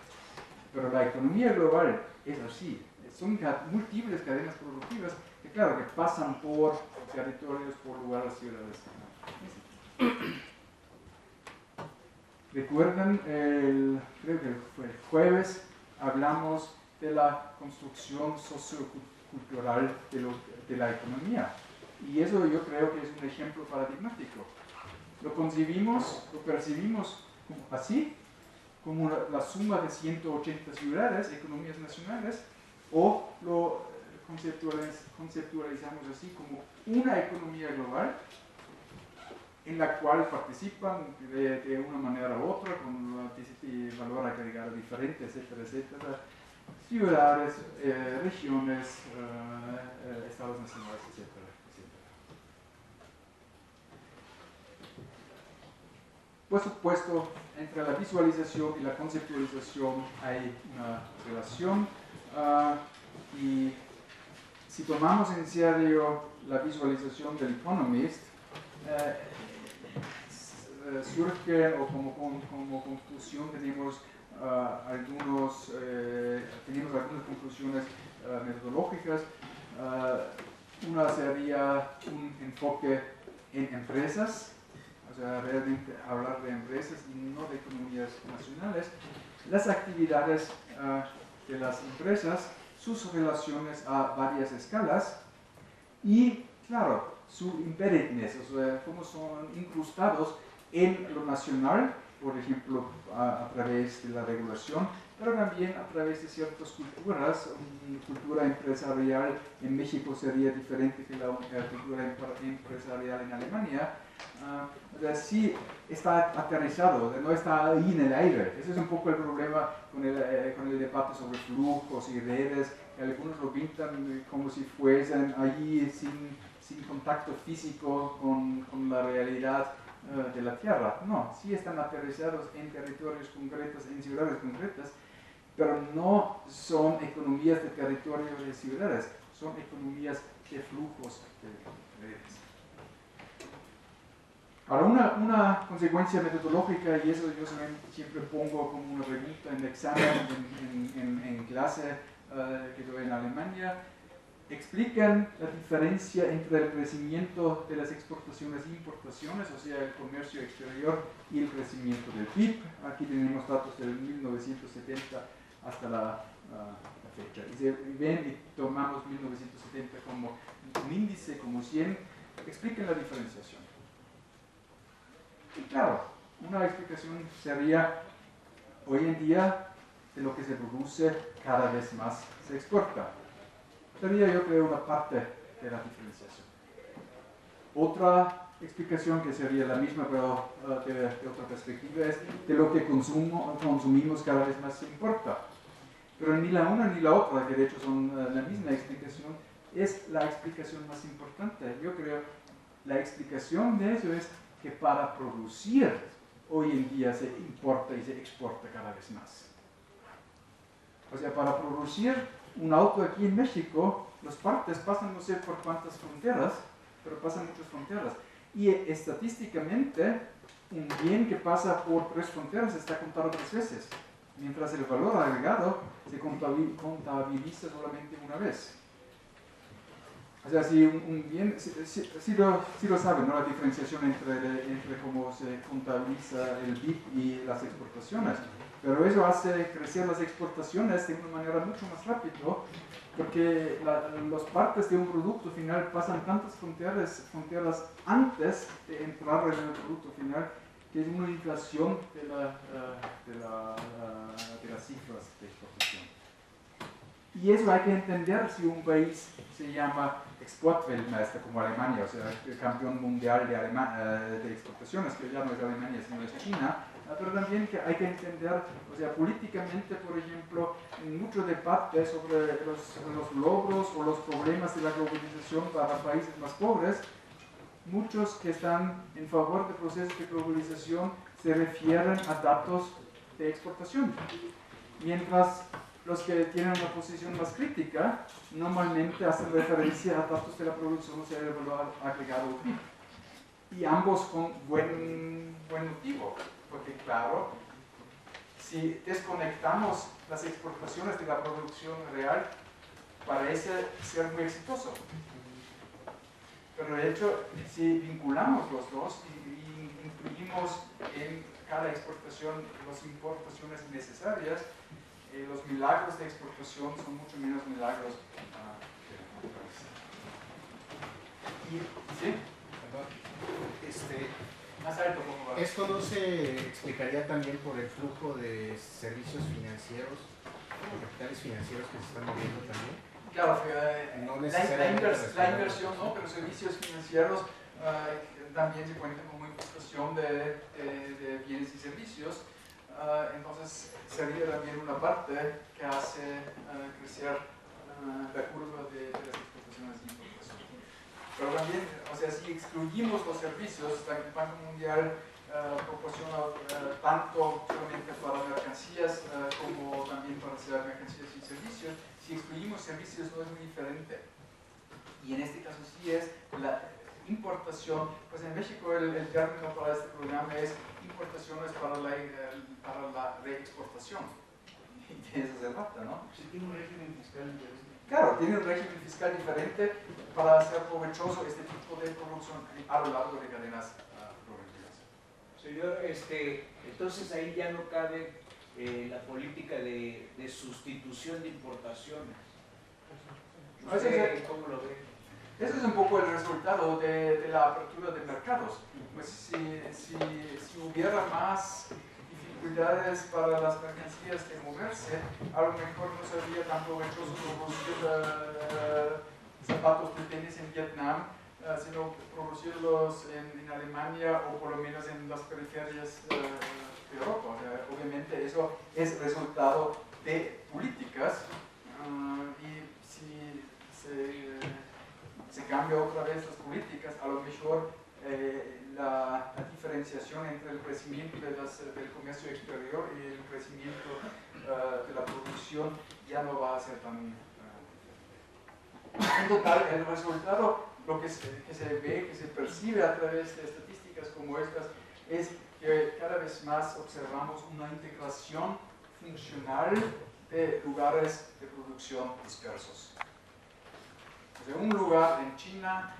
Pero la economía global es así, son múltiples cadenas productivas que claro, que pasan por territorios, por lugares, ciudades. Recuerdan, creo que fue el jueves, hablamos de la construcción sociocultural de la economía. Y eso yo creo que es un ejemplo paradigmático. Lo concebimos, lo percibimos así, como la suma de 180 ciudades, economías nacionales, o lo conceptualizamos así como una economía global en la cual participan de una manera u otra, con valor agregado diferente, etcétera, etcétera, ciudades, regiones, estados nacionales, etcétera, etcétera. Por supuesto, entre la visualización y la conceptualización hay una relación, y si tomamos en serio la visualización del Economist, surge, o como conclusión tenemos algunas conclusiones metodológicas. Una sería un enfoque en empresas, o sea, realmente hablar de empresas y no de economías nacionales, las actividades de las empresas, sus relaciones a varias escalas y, claro, su embeddedness, o sea, cómo son incrustados en lo nacional, por ejemplo, a través de la regulación, pero también a través de ciertas culturas. Una cultura empresarial en México sería diferente que la cultura empresarial en Alemania. O sea, sí está aterrizado, no está ahí en el aire. Ese es un poco el problema con el debate sobre flujos y redes, que algunos lo pintan como si fuesen allí sin contacto físico con la realidad de la Tierra. No, sí están aterrizados en territorios concretos, en ciudades concretas, pero no son economías de territorios de ciudades, son economías de flujos de redes. Ahora, una consecuencia metodológica, y eso yo siempre pongo como una pregunta en examen, en clase que doy en Alemania, explican la diferencia entre el crecimiento de las exportaciones e importaciones, o sea, el comercio exterior, y el crecimiento del PIB. Aquí tenemos datos del 1970 hasta la fecha. Y si ven y tomamos 1970 como un índice, como 100, expliquen la diferenciación. Y claro, una explicación sería, hoy en día, de lo que se produce, cada vez más se exporta. Sería, yo creo, una parte de la diferenciación. Otra explicación que sería la misma, pero de otra perspectiva, es de lo que consumimos cada vez más se importa. Pero ni la una ni la otra, que de hecho son la misma explicación, es la explicación más importante. Yo creo la explicación de eso es que para producir hoy en día se importa y se exporta cada vez más. O sea, para producir un auto aquí en México, las partes pasan no sé por cuántas fronteras, pero pasan muchas fronteras. Y estadísticamente, un bien que pasa por 3 fronteras está contado 3 veces, mientras el valor agregado se contabiliza solamente una vez. O sea, si un bien, sí lo saben, ¿no? La diferenciación entre cómo se contabiliza el BIP y las exportaciones. Pero eso hace crecer las exportaciones de una manera mucho más rápida, porque las partes de un producto final pasan tantas fronteras antes de entrar en el producto final, que es una inflación de las cifras de exportación. Y eso hay que entender si un país se llama Exportweltmeister como Alemania, o sea, el campeón mundial de exportaciones, que ya no es Alemania, sino es China, pero también que hay que entender, o sea, políticamente, por ejemplo, en mucho debate sobre los logros o los problemas de la globalización para países más pobres, muchos que están en favor de procesos de globalización se refieren a datos de exportación, mientras los que tienen una posición más crítica normalmente hacen referencia a datos de la producción, o sea, el valor agregado PIB. Y ambos con buen motivo, porque claro, si desconectamos las exportaciones de la producción real, parece ser muy exitoso. Pero de hecho, si vinculamos los dos y incluimos en cada exportación las importaciones necesarias, los milagros de exportación son mucho menos milagros. ¿Sí? Más alto, por favor. ¿Esto no se explicaría también por el flujo de servicios financieros, de capitales financieros que se están moviendo también? Claro, No la inversión no, pero servicios financieros también se cuentan como importación de bienes y servicios. Entonces sería también una parte que hace crecer la curva de las exportaciones y importaciones. Pero también, o sea, si excluimos los servicios, el Banco Mundial proporciona tanto solamente para mercancías como también para hacer mercancías y servicios. Si excluimos servicios no es muy diferente. Y en este caso sí es la importación, pues en México el término para este programa es importaciones para la reexportación. Y de eso se trata, ¿no? Sí, tiene un régimen fiscal diferente. Claro, tiene un régimen fiscal diferente para hacer provechoso este tipo de producción a lo largo de cadenas productivas. Señor, entonces ahí ya no cabe la política de sustitución de importaciones. ¿Cómo lo ve? Ese es un poco el resultado de la apertura de mercados. Pues si hubiera más dificultades para las mercancías de moverse, a lo mejor no sería tan provechoso producir zapatos de tenis en Vietnam, sino producirlos en Alemania o por lo menos en las periferias de Europa. O sea, obviamente eso es resultado de políticas y si se cambia otra vez las políticas, a lo mejor la diferenciación entre el crecimiento del comercio exterior y el crecimiento de la producción ya no va a ser tan en total. El resultado, lo que se ve, que se percibe a través de estadísticas como estas, es que cada vez más observamos una integración funcional de lugares de producción dispersos. O sea, un lugar en China,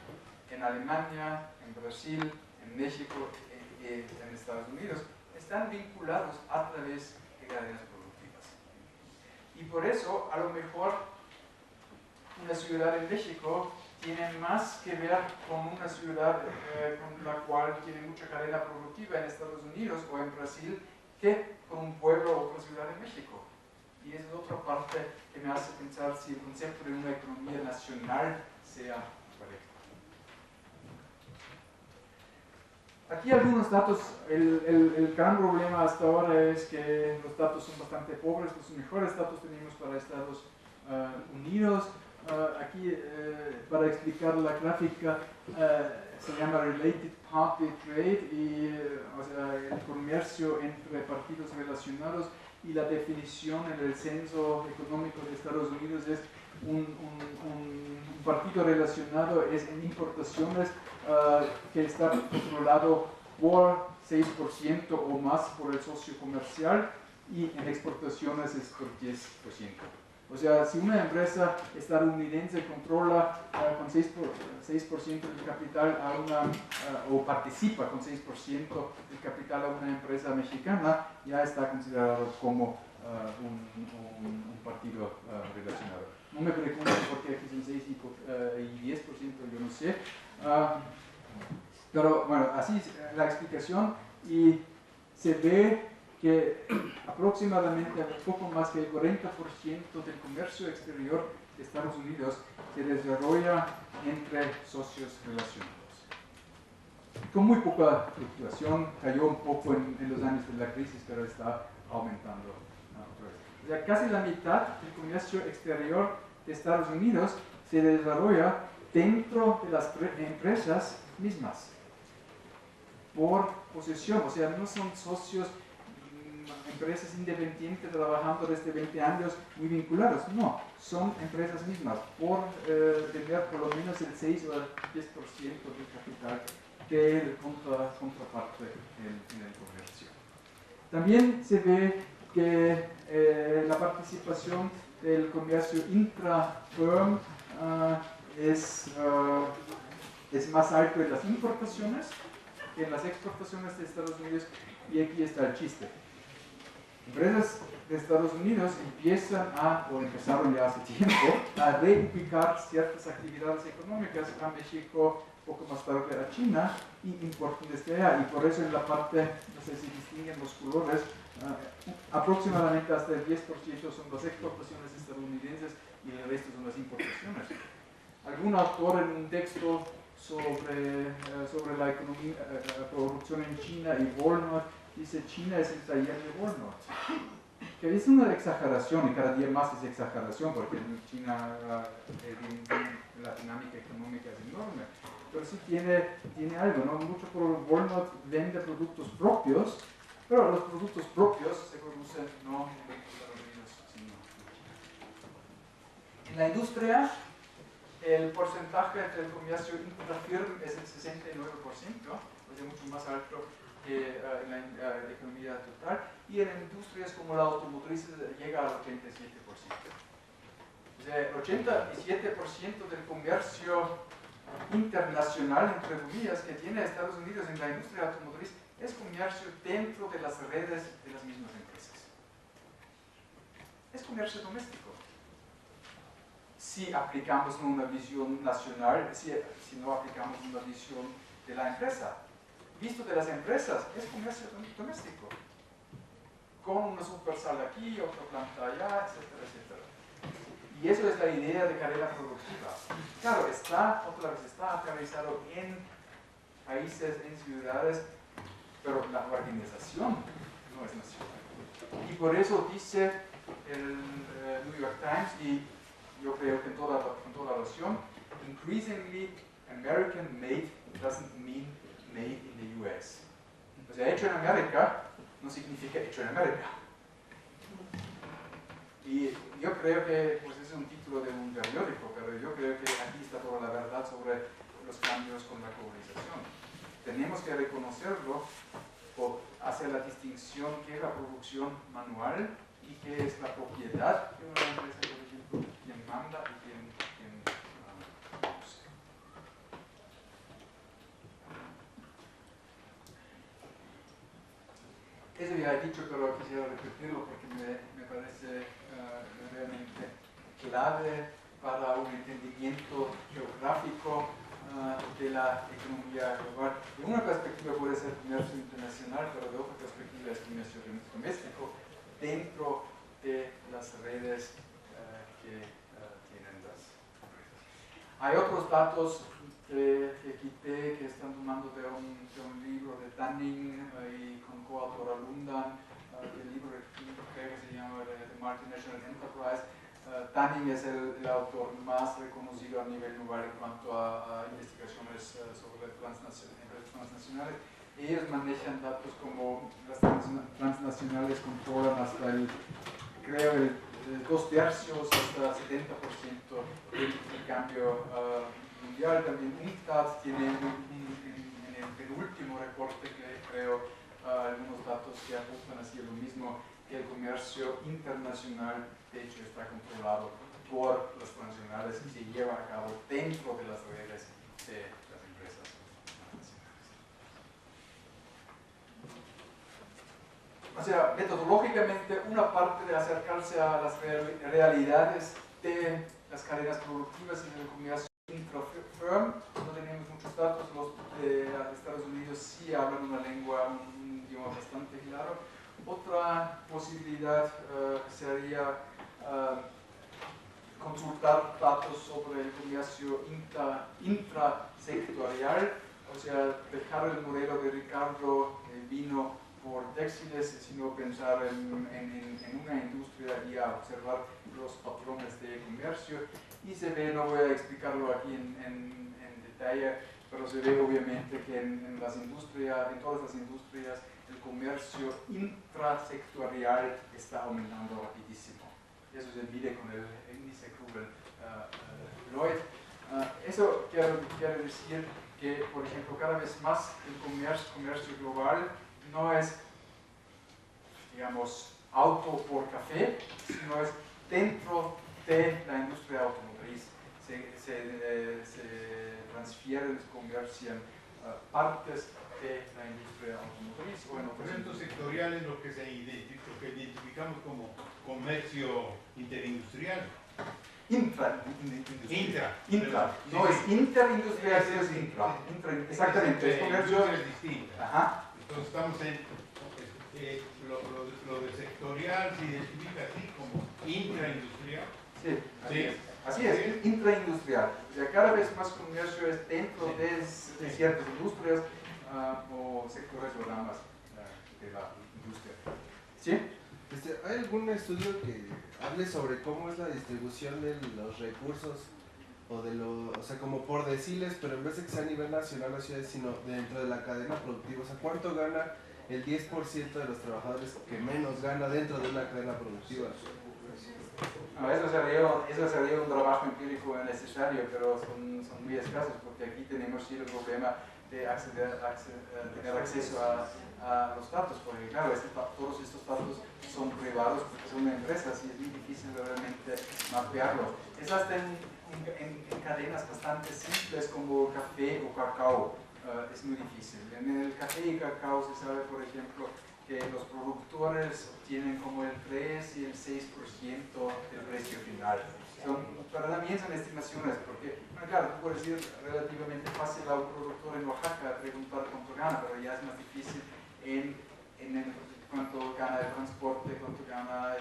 en Alemania, en Brasil, en México, en Estados Unidos, están vinculados a través de cadenas productivas. Y por eso, a lo mejor, una ciudad en México tiene más que ver con una ciudad con la cual tiene mucha cadena productiva en Estados Unidos o en Brasil que con un pueblo o otra ciudad en México. Y esa es otra parte que me hace pensar si el concepto de una economía nacional sea correcto. Aquí algunos datos. El gran problema hasta ahora es que los datos son bastante pobres. Los mejores datos tenemos para Estados Unidos. Aquí, para explicar la gráfica, se llama Related Party Trade, o sea, el comercio entre partidos relacionados, y la definición en el censo económico de Estados Unidos es un partido relacionado es en importaciones que está controlado por 6% o más por el socio comercial, y en exportaciones es por 10%. O sea, si una empresa estadounidense controla con 6% del capital a una, o participa con 6% del capital a una empresa mexicana, ya está considerado como un partido relacionado. No me pregunto por qué aquí son 6 y 10%, yo no sé. Pero bueno, así es la explicación, y se ve que aproximadamente un poco más que el 40% del comercio exterior de Estados Unidos se desarrolla entre socios relacionados. Con muy poca fluctuación, cayó un poco en los años de la crisis, pero está aumentando otra vez. O sea, casi la mitad del comercio exterior de Estados Unidos se desarrolla dentro de las empresas mismas, por posesión. O sea, no son socios, empresas independientes trabajando desde 20 años muy vinculados, no, son empresas mismas por tener por lo menos el 6 o el 10% del capital de contraparte en el comercio. También se ve que la participación del comercio intra-firm es más alto en las importaciones que en las exportaciones de Estados Unidos, y aquí está el chiste. Empresas de Estados Unidos empezaron ya hace tiempo a reubicar ciertas actividades económicas a México, poco más tarde a China, y importan desde allá. Y por eso en la parte, no sé si distinguen los colores, aproximadamente hasta el 10% son las exportaciones estadounidenses y el resto son las importaciones. Algún autor en un texto sobre la economía, producción en China y Walmart, dice: China es el taller de Walmart. Que es una exageración, y cada día más es exageración, porque en China la dinámica económica es enorme. Pero sí tiene algo, ¿no? Mucho por Walmart vende productos propios, pero los productos propios se producen no en Estados Unidos, sino en China. En la industria, el porcentaje del comercio intrafirm es el 69%, o sea, mucho más alto que en la economía total, y en industrias como la automotriz llega al 87%. O sea, el 87% del comercio internacional, entre comillas, que tiene Estados Unidos en la industria automotriz es comercio dentro de las redes de las mismas empresas. Es comercio doméstico. Si aplicamos una visión nacional, si no aplicamos una visión de la empresa. Visto de las empresas, es comercio doméstico. Con una sucursal aquí, otra planta allá, etcétera, etcétera. Y eso es la idea de cadena productiva. Claro, está aterrizado en países, en ciudades, pero la organización no es nacional. Y por eso dice el New York Times, y yo creo que con toda razón, increasingly American made doesn't mean made in the US. O sea, hecho en América no significa hecho en América. Y yo creo que, pues es un título de un periódico, pero yo creo que aquí está toda la verdad sobre los cambios con la globalización. Tenemos que reconocerlo por hacer la distinción que es la producción manual y qué es la propiedad de una empresa, por ejemplo, quién manda y quién produce. Eso ya he dicho, pero quisiera repetirlo porque me parece realmente clave para un entendimiento geográfico de la economía global. De una perspectiva puede ser comercio internacional, pero de otra perspectiva es comercio doméstico dentro de las redes que tienen las empresas. Hay otros datos que quité, que están tomando de un libro de Dunning y con coautora Lundan, el libro creo que se llama The Multinational Enterprise. Dunning es el autor más reconocido a nivel global en cuanto a investigaciones sobre empresas transnacionales. Ellos manejan datos como las transnacionales controlan hasta creo el 2/3 hasta 70% del cambio mundial. También UNCTAD tiene en el penúltimo reporte que creo algunos datos que apuntan hacia lo mismo, que el comercio internacional de hecho está controlado por los transnacionales y se lleva a cabo dentro de las redes de las empresas nacionales. O sea, metodológicamente, una parte de acercarse a las realidades de las cadenas productivas en el comercio intra-firm. No tenemos muchos datos, los de Estados Unidos sí hablan una lengua, un idioma bastante claro. Otra posibilidad sería consultar datos sobre el comercio intrasectorial, o sea, dejar el modelo de Ricardo que vino por textiles, sino pensar en una industria y a observar los patrones de comercio. Y se ve, no voy a explicarlo aquí en detalle, pero se ve obviamente que en todas las industrias, el comercio intrasectorial está aumentando rapidísimo. Eso se mide con el índice Kruger-Lloyd. Eso quiere decir que, por ejemplo, cada vez más el comercio global no es, digamos, auto por café, sino es dentro de la industria automotriz. Se transfieren, se comercian partes de la industria automotriz o en otros. Comercio sectorial es lo que identificamos como comercio interindustrial. Intra. No Sí, es interindustrial, sino es intra. Exactamente, es comercio. Es distinta. Ajá. Entonces estamos en lo de sectorial se identifica así como intraindustrial. Sí, Sí. así es, intraindustrial. O sea, cada vez más comercio es dentro de ciertas industrias o sectores o ramas de la industria. ¿Sí? ¿Hay algún estudio que hable sobre cómo es la distribución de los recursos o sea, como por deciles, pero en vez de que sea a nivel nacional o ciudad, sino dentro de la cadena productiva? O sea, ¿cuánto gana el 10% de los trabajadores que menos gana dentro de una cadena productiva? Eso sería un trabajo empírico necesario, pero son muy escasos, porque aquí tenemos sí el problema de tener acceso a los datos, porque claro, todos estos datos son privados porque son empresas y es muy difícil realmente mapearlos. Es hasta en cadenas bastante simples como café o cacao, es muy difícil. En el café y cacao se sabe, por ejemplo, que los productores obtienen como el 3 y el 6% del precio final. Pero también son estimaciones, porque, bueno, claro, tú puedes ir relativamente fácil a un productor en Oaxaca a preguntar cuánto gana, pero ya es más difícil en cuánto gana el transporte, cuánto gana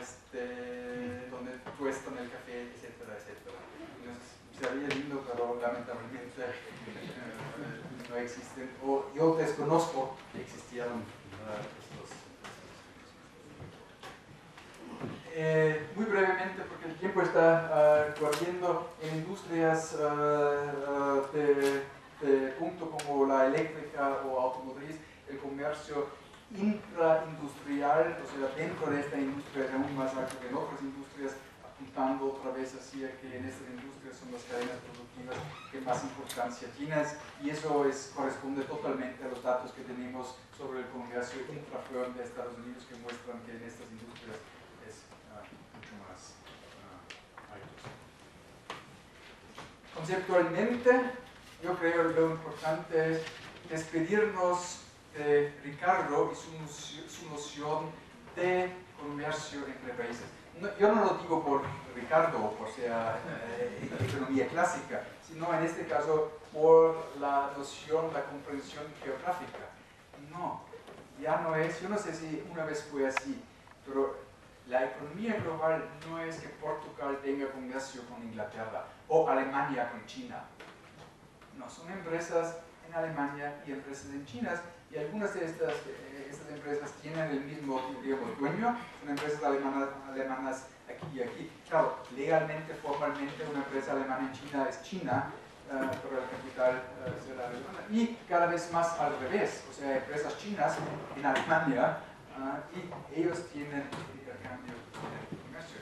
donde tuestan el café, etcétera, etcétera. Entonces, sería lindo, pero lamentablemente no existen, o yo desconozco que existieran estos. Muy brevemente, porque el tiempo está corriendo, en industrias de punto como la eléctrica o automotriz, el comercio intraindustrial, o sea, dentro de esta industria es aún más alto que en otras industrias, apuntando otra vez hacia que en estas industrias son las cadenas productivas que más importancia tienen, y eso corresponde totalmente a los datos que tenemos sobre el comercio intrafirm de Estados Unidos, que muestran que en estas industrias es mucho más alto. Conceptualmente, yo creo que lo importante es despedirnos de Ricardo y su noción de comercio entre países. Yo no lo digo por Ricardo o por sea economía clásica, sino en este caso por la noción, la comprensión geográfica. No, ya no es, yo no sé si una vez fue así, pero la economía global no es que Portugal tenga comercio con Inglaterra o Alemania con China. No, son empresas en Alemania y empresas en China, y algunas de estas empresas tienen el mismo, digamos, dueño, son empresas alemanas aquí y aquí. Claro, legalmente, formalmente, una empresa alemana en China es China, pero el capital será alemana. Y cada vez más al revés, o sea, empresas chinas en Alemania y ellos tienen intercambio de comercio.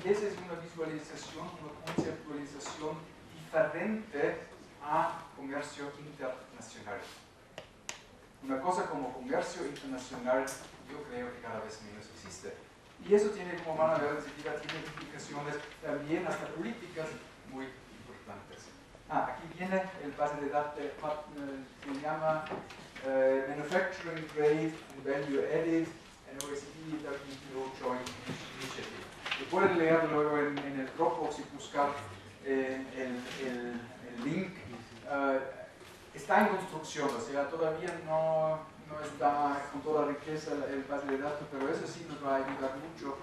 Esa es una visualización, una conceptualización diferente a comercio internacional. Una cosa como comercio internacional, yo creo que cada vez menos existe. Y eso tiene, como van a ver enseguida, tiene implicaciones también hasta políticas muy importantes. Aquí viene el base de datos, se llama Manufacturing Grade and Value Added, and OECD WTO Joint Initiative. Lo pueden leer luego en el Dropbox y buscar el link. Está en construcción, o sea, todavía no está con toda riqueza el base de datos, pero eso sí nos va a ayudar mucho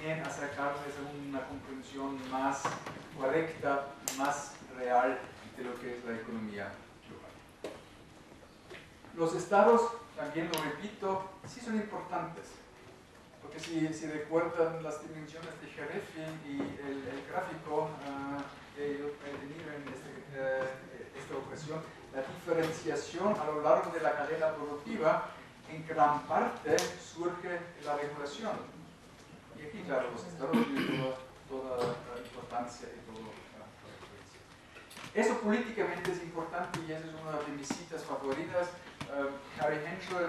en acercarles a una comprensión más correcta, más real de lo que es la economía global. Los estados, también lo repito, sí son importantes, porque si recuerdan las dimensiones de Jarefi y el gráfico que yo he tenido en esta ocasión, la diferenciación a lo largo de la cadena productiva en gran parte surge de la regulación. Y aquí, claro, los estados tienen toda la importancia y toda la referencia. Eso políticamente es importante y esa es una de mis citas favoritas. Harry Henschel,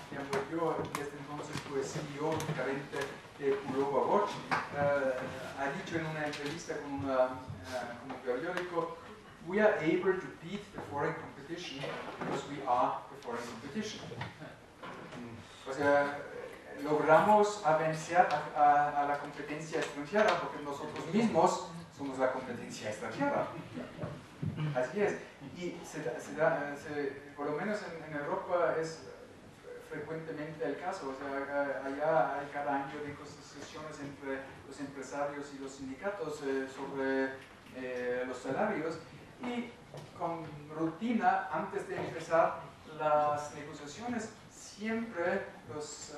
que murió desde entonces fue CEO gerente de Bulova Watch, ha dicho en una entrevista con un periódico: "We are able to beat the foreign competition because we are the foreign competition." O sea, logramos vencer a la competencia extranjera porque nosotros mismos somos la competencia extranjera. Así es. Y por lo menos en Europa es frecuentemente el caso. O sea, allá hay cada año negociaciones entre los empresarios y los sindicatos sobre los salarios, y con rutina, antes de empezar las negociaciones, siempre los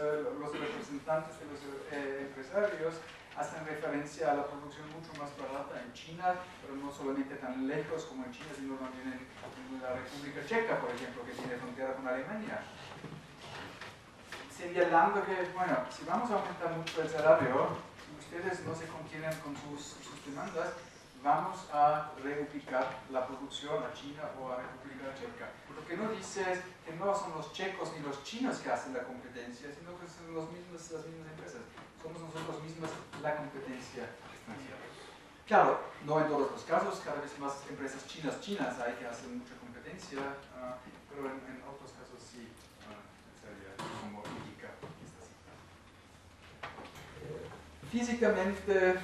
representantes de los empresarios hacen referencia a la producción mucho más barata en China, pero no solamente tan lejos como en China, sino también en la República Checa, por ejemplo, que tiene frontera con Alemania. Señalando que, bueno, si vamos a aumentar mucho el salario, si ustedes no se contienen con sus demandas, vamos a reubicar la producción a China o a República Checa. Lo que no dice es que no son los checos ni los chinos que hacen la competencia, sino que son las mismas empresas. Somos nosotros mismos la competencia extranjera. Claro, no en todos los casos, cada vez más empresas chinas hay que hacen mucha competencia, pero en otros casos sí, sería como indica esta cita. Físicamente,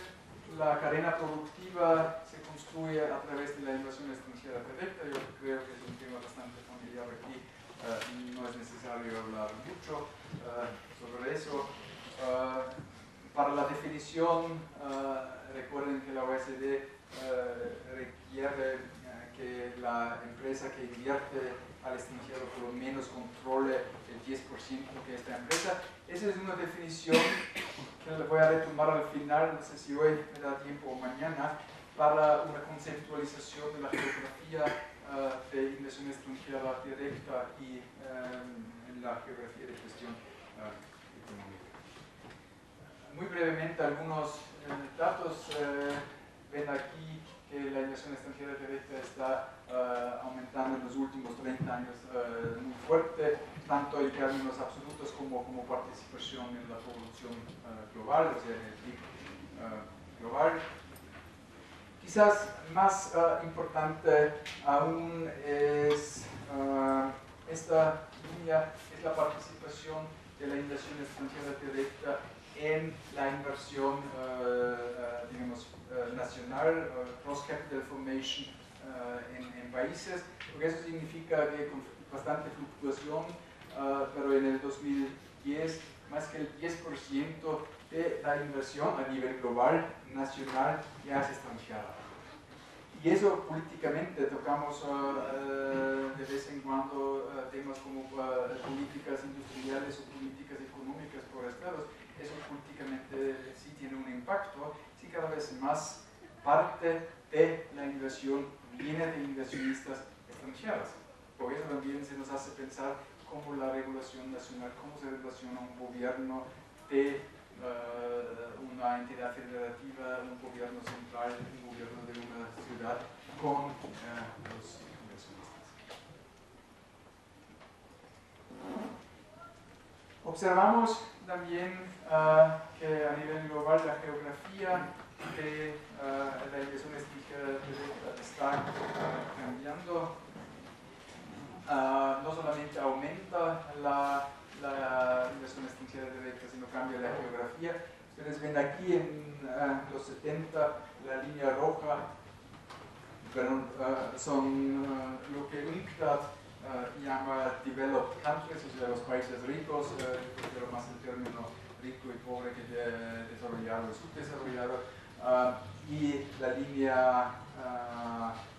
la cadena productiva se construye a través de la inversión extranjera directa. Yo creo que es un tema bastante familiar aquí, no es necesario hablar mucho sobre eso. Para la definición, recuerden que la OECD requiere que la empresa que invierte al extranjero por lo menos controle el 10% que esta empresa. Esa es una definición que le voy a retomar al final, no sé si hoy me da tiempo o mañana, para una conceptualización de la geografía de inversión extranjera directa y en la geografía de gestión económica. Muy brevemente, algunos datos. Ven aquí que la inversión extranjera directa está aumentando en los últimos 30 años muy fuerte, tanto en términos absolutos como participación en la producción global, o sea, en el PIB global. Quizás más importante aún es esta línea, es la participación de la inversión extranjera directa en la inversión digamos, nacional, cross-capital formation en países, porque eso significa que con bastante fluctuación, pero en el 2010 más que el 10% de la inversión a nivel global, nacional, ya es extranjera. Y eso políticamente tocamos de vez en cuando temas como políticas industriales o políticas económicas por estados. Eso políticamente sí tiene un impacto, sí cada vez más parte de la inversión viene de inversionistas extranjeros. Por eso también se nos hace pensar cómo la regulación nacional, cómo se relaciona un gobierno de una entidad federativa, un gobierno central, un gobierno de una ciudad con los inversionistas. Observamos también que a nivel global la geografía de la inversión extranjera directa está cambiando. No solamente aumenta la inversión extranjera directa, sino cambia la geografía. Ustedes ven aquí en los 70 la línea roja son lo que UNCTAD llama developed countries, o sea, los países ricos, prefiero más el término rico y pobre que desarrollado y subdesarrollado, y la línea,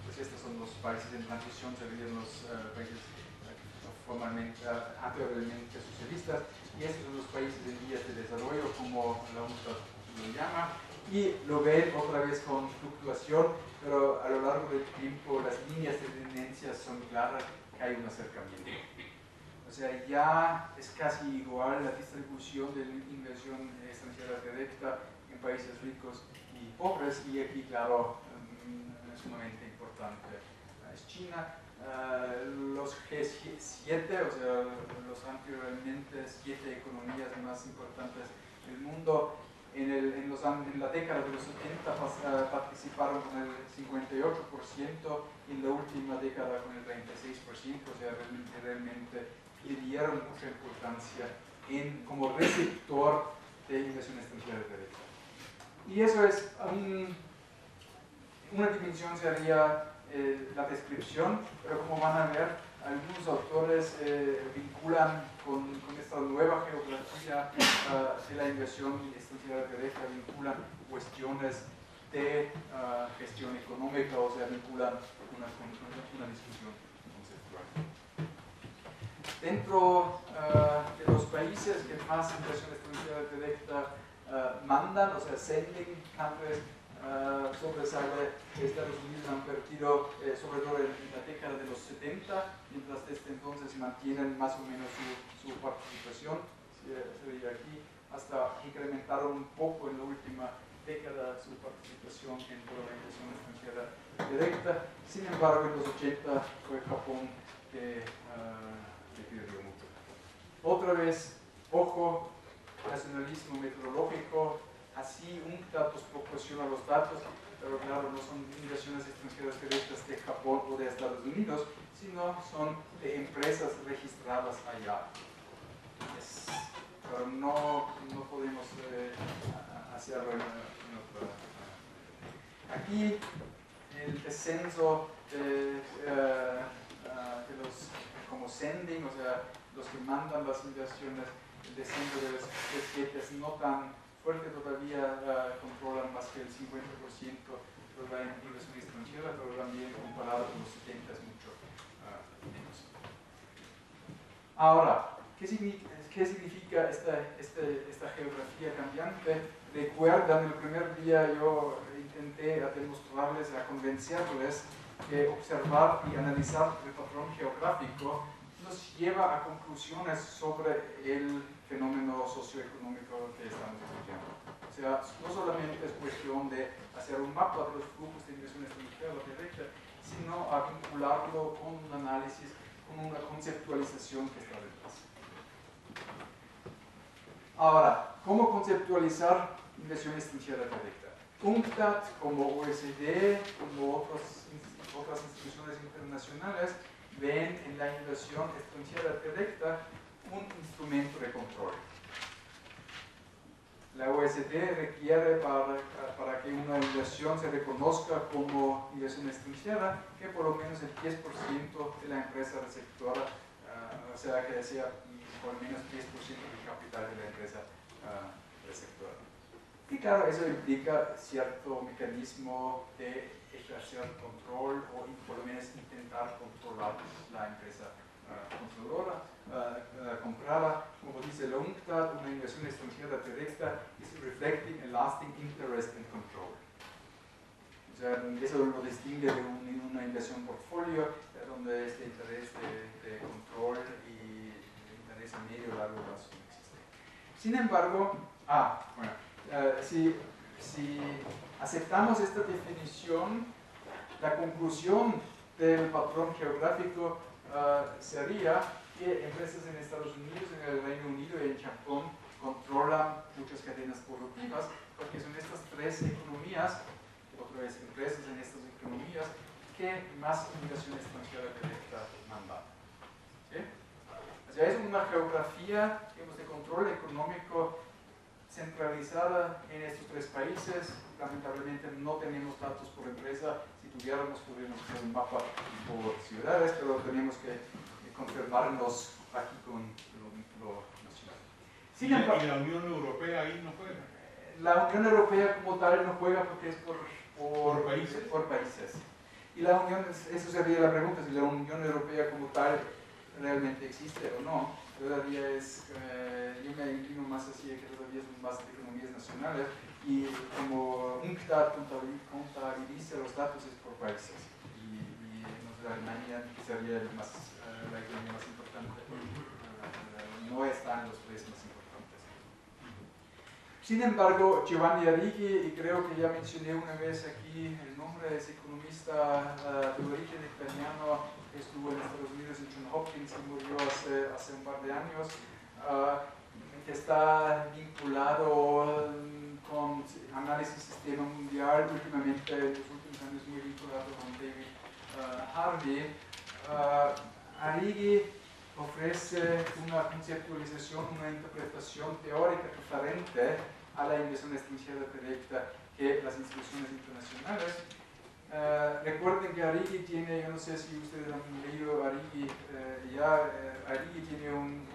pues estos son los países en transición, serían los países formalmente, anteriormente socialistas, y estos son los países en vías de desarrollo, como la UNCTAD lo llama, y lo ven otra vez con fluctuación, pero a lo largo del tiempo las líneas de tendencia son claras, que hay un acercamiento. O sea, ya es casi igual la distribución de la inversión extranjera directa en países ricos y pobres, y aquí, claro, sumamente importante es China. Los G7, o sea, los anteriormente 7 economías más importantes del mundo, en la década de los 70 participaron con el 58%, y en la última década con el 36%, o sea, realmente le dieron mucha importancia como receptor de inversión extranjera directa. Y eso es una dimensión, sería la descripción, pero como van a ver, algunos autores vinculan con esta nueva geografía de la inversión extranjera directa, vinculan cuestiones de gestión económica, o sea, vinculan una discusión conceptual. Dentro de los países que más inversión extranjera directa mandan, o sea, sending countries, sobresale que Estados Unidos han perdido, sobre todo en la década de los 70, mientras desde entonces mantienen más o menos su participación, sería aquí, hasta incrementaron un poco en la última década su participación en toda la inversión extranjera directa. Sin embargo, en los 80 fue Japón que perdió mucho. Otra vez, ojo, nacionalismo metodológico. Así UNCTAD proporciona los datos, pero claro, no son inversiones extranjeras directas de Japón o de Estados Unidos, sino son de empresas registradas allá. Pero no podemos hacerlo en otra. Aquí el descenso de los como sending, o sea, los que mandan las inversiones, el descenso de los G7 no tan fuerte todavía, controlan más que el 50% de la inversión extranjera, pero también comparado con los 70 es mucho menos. Ahora, ¿qué significa esta geografía cambiante? Recuerdan, el primer día yo intenté demostrarles, convencerles que observar y analizar el patrón geográfico nos lleva a conclusiones sobre el fenómeno socioeconómico que estamos estudiando. O sea, no solamente es cuestión de hacer un mapa de los flujos de inversión extranjera directa, sino a vincularlo con un análisis, con una conceptualización que está detrás. Ahora, ¿cómo conceptualizar inversión extranjera directa? UNCTAD, como OECD, como otras instituciones internacionales, ven en la inversión extranjera directa un instrumento de control. La OECD requiere para que una inversión se reconozca como inversión extranjera que por lo menos el 10% de la empresa receptora, o sea, que sea por lo menos 10% del capital de la empresa receptora. Y claro, eso implica cierto mecanismo de ejercer control o por lo menos intentar controlar la empresa comprada. Como dice la UNCTAD, una inversión extranjera directa is reflecting a lasting interest and control. O sea, eso lo distingue de una inversión portfolio, donde este interés de control y interés a medio largo plazo no existe. Sin embargo, si aceptamos esta definición, la conclusión del patrón geográfico sería que empresas en Estados Unidos, en el Reino Unido y en Japón controlan muchas cadenas productivas, porque son estas tres economías, otra vez empresas en estas economías, que más inversión extranjera directa mandan. ¿Sí? O sea, es una geografía, digamos, de control económico centralizada en estos tres países. Lamentablemente no tenemos datos por empresa. Si tuviéramos, podríamos hacer un mapa por ciudades, pero tenemos que confirmarnos aquí con lo nacional. Sin embargo, ¿Y la Unión Europea ahí no juega? la Unión Europea como tal no juega porque es ¿Por países? por países. Y la Unión, eso sería la pregunta, si la Unión Europea como tal realmente existe o no. Todavía es, yo me inclino más hacia que todavía son más economías nacionales y como UNCTAD contabiliza los datos es por países. Y no sé, Alemania, que sería la economía más importante, no está en los tres más importantes. Sin embargo, Giovanni Arrighi, y creo que ya mencioné una vez aquí el nombre, es economista de origen italiano, estuvo en Estados Unidos en Johns Hopkins y murió hace un par de años, que está vinculado con análisis sistema mundial, últimamente en los últimos años muy vinculado con David Harvey. Arrighi ofrece una conceptualización, una interpretación teórica diferente a la inversión extranjera directa que las instituciones internacionales. Recuerden que Arrighi tiene, yo no sé si ustedes han leído Arrighi, Arrighi tiene un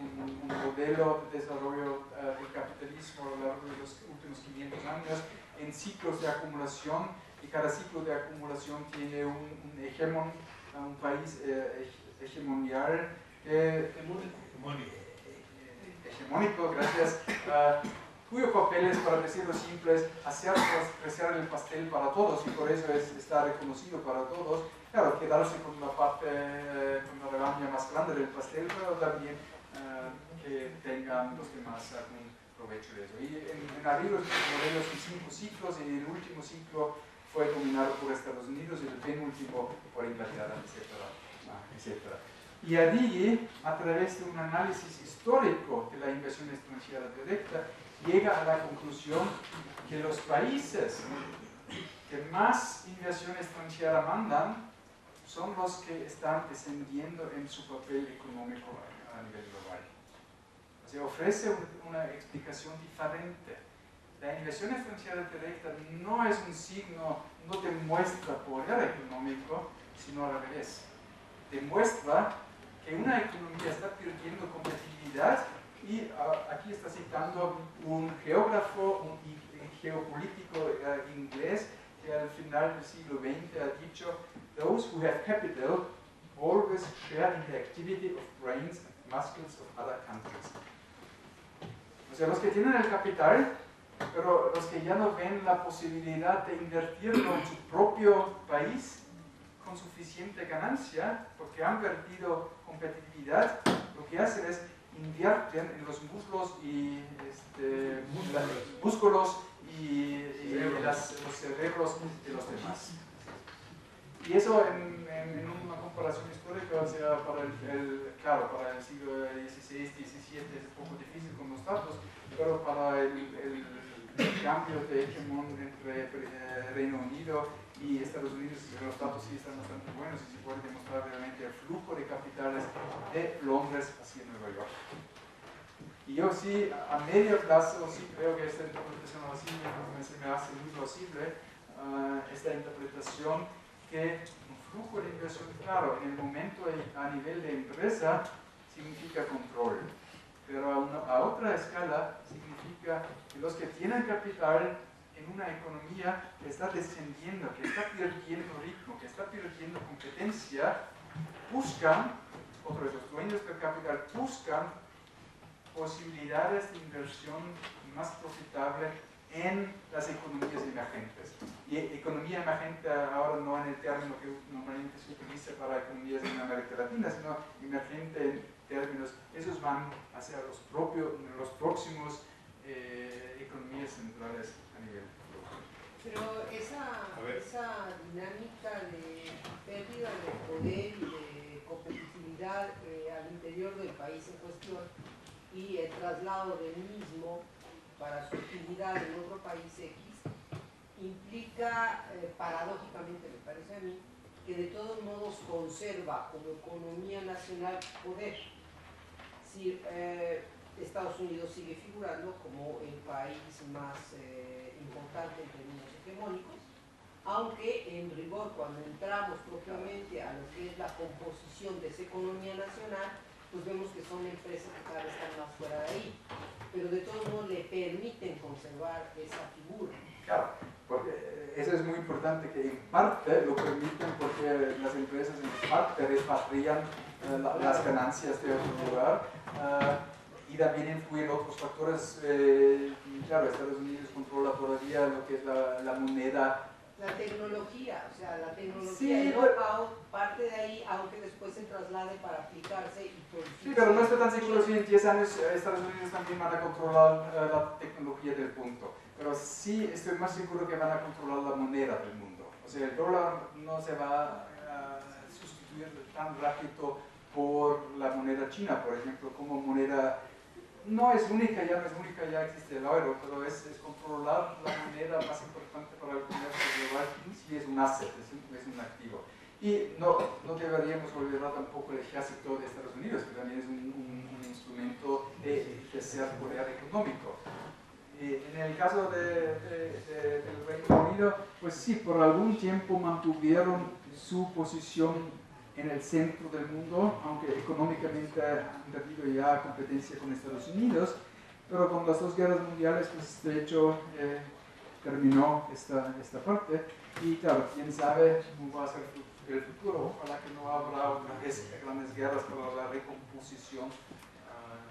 modelo de desarrollo del capitalismo a lo largo de los últimos 500 años en ciclos de acumulación, y cada ciclo de acumulación tiene un hegemón, un país hegemonial, hegemónico, gracias, cuyo papel es, para decirlo simple, es hacer crecer el pastel para todos, y por eso está reconocido para todos. Claro, quedarse con una parte, con una rebaña más grande del pastel, pero también que tengan los demás algún provecho de eso. Y en Arrighi los modelos son 5 ciclos, y el último ciclo fue dominado por Estados Unidos y el penúltimo por Inglaterra, etcétera. Y Arrighi, a través de un análisis histórico de la inversión extranjera directa, llega a la conclusión que los países que más inversión extranjera mandan son los que están descendiendo en su papel económico a nivel global. O sea, ofrece una explicación diferente. La inversión extranjera directa no es un signo, no demuestra poder económico, sino al revés. Demuestra que una economía está perdiendo competitividad, y aquí está citando un geógrafo, un geopolítico inglés, que al final del siglo XX ha dicho: "Those who have capital always share in the activity of brains and muscles of other countries." O sea, los que tienen el capital, pero los que ya no ven la posibilidad de invertirlo en su propio país con suficiente ganancia, porque han perdido competitividad, lo que hacen es invierten en los músculos y músculos y los cerebros de los demás. Y eso en una comparación histórica, o sea, para el siglo XVI, XVII es un poco difícil con los datos, pero para el cambio de hegemón entre Reino Unido y Estados Unidos, los datos sí están bastante buenos y se puede demostrar realmente el flujo de capitales de Londres hacia Nueva York. Y yo sí, a medio plazo, sí creo que esta interpretación así se me hace muy plausible, esta interpretación que un flujo de inversión, claro, en el momento a nivel de empresa significa control, pero a otra escala significa que los que tienen capital en una economía que está descendiendo, que está perdiendo ritmo, que está perdiendo competencia, buscan, otros los dueños del capital buscan posibilidades de inversión más profitable en las economías emergentes. Y economía emergente ahora no en el término que normalmente se utiliza para economías en América Latina, sino emergente en términos, esos van hacia los próximos economías centrales a nivel global. Pero esa dinámica de pérdida de poder y de competitividad actividad al interior del país en cuestión y el traslado del mismo para su actividad en otro país X, implica, paradójicamente me parece a mí, que de todos modos conserva como economía nacional poder. Es decir, Estados Unidos sigue figurando como el país más importante en términos hegemónicos, aunque en rigor cuando entramos propiamente a lo que es la composición de esa economía nacional, pues vemos que son empresas que cada vez están más fuera de ahí, pero de todos modos le permiten conservar esa figura. Claro, porque eso es muy importante, que en parte lo permiten porque las empresas en parte repatrian las ganancias de otro lugar, y también influyen otros factores. Claro, Estados Unidos controla todavía lo que es la moneda. La tecnología, o sea, la tecnología, Sí, el know-how parte de ahí, aunque después se traslade para aplicarse y producir. Sí, pero no estoy tan seguro si en 10 años Estados Unidos también van a controlar la tecnología del punto. Pero sí estoy más seguro que van a controlar la moneda del mundo. O sea, el dólar no se va a sustituir tan rápido por la moneda china, por ejemplo, como moneda. No es única, ya existe el euro, pero es controlar la moneda más importante para el comercio global, si es un asset, es un activo. Y no deberíamos olvidar tampoco el ejército de Estados Unidos, que también es un instrumento de ejercer poder económico. En el caso del Reino Unido, pues sí, por algún tiempo mantuvieron su posición en el centro del mundo, aunque económicamente han perdido ya competencia con Estados Unidos, pero con las dos guerras mundiales, pues de hecho terminó esta parte, y claro, quién sabe cómo va a ser el futuro. Ojalá que no habrá otra vez grandes guerras para la recomposición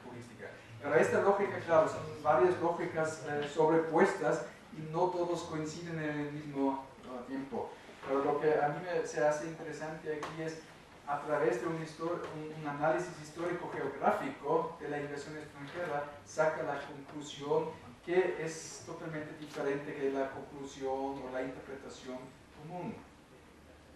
turística. Pero esta lógica, claro, son varias lógicas sobrepuestas y no todos coinciden en el mismo tiempo. Pero lo que a mí se hace interesante aquí es, a través de un análisis histórico-geográfico de la inversión extranjera, saca la conclusión que es totalmente diferente que la conclusión o la interpretación común,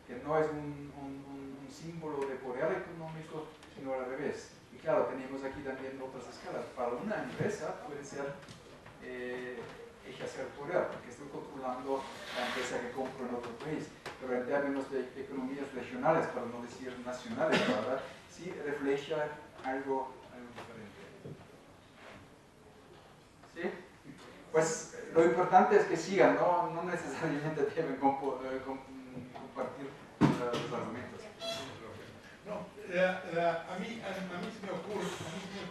que no es un símbolo de poder económico, sino al revés. Y claro, tenemos aquí también otras escalas. Para una empresa puede ser ejercer poder, porque estoy controlando la empresa que compro en otro país. Pero en términos de economías regionales, para no decir nacionales, ¿verdad? Sí refleja algo diferente. ¿Sí? Pues lo importante es que sigan, no necesariamente deben compartir los argumentos. No, a mí se me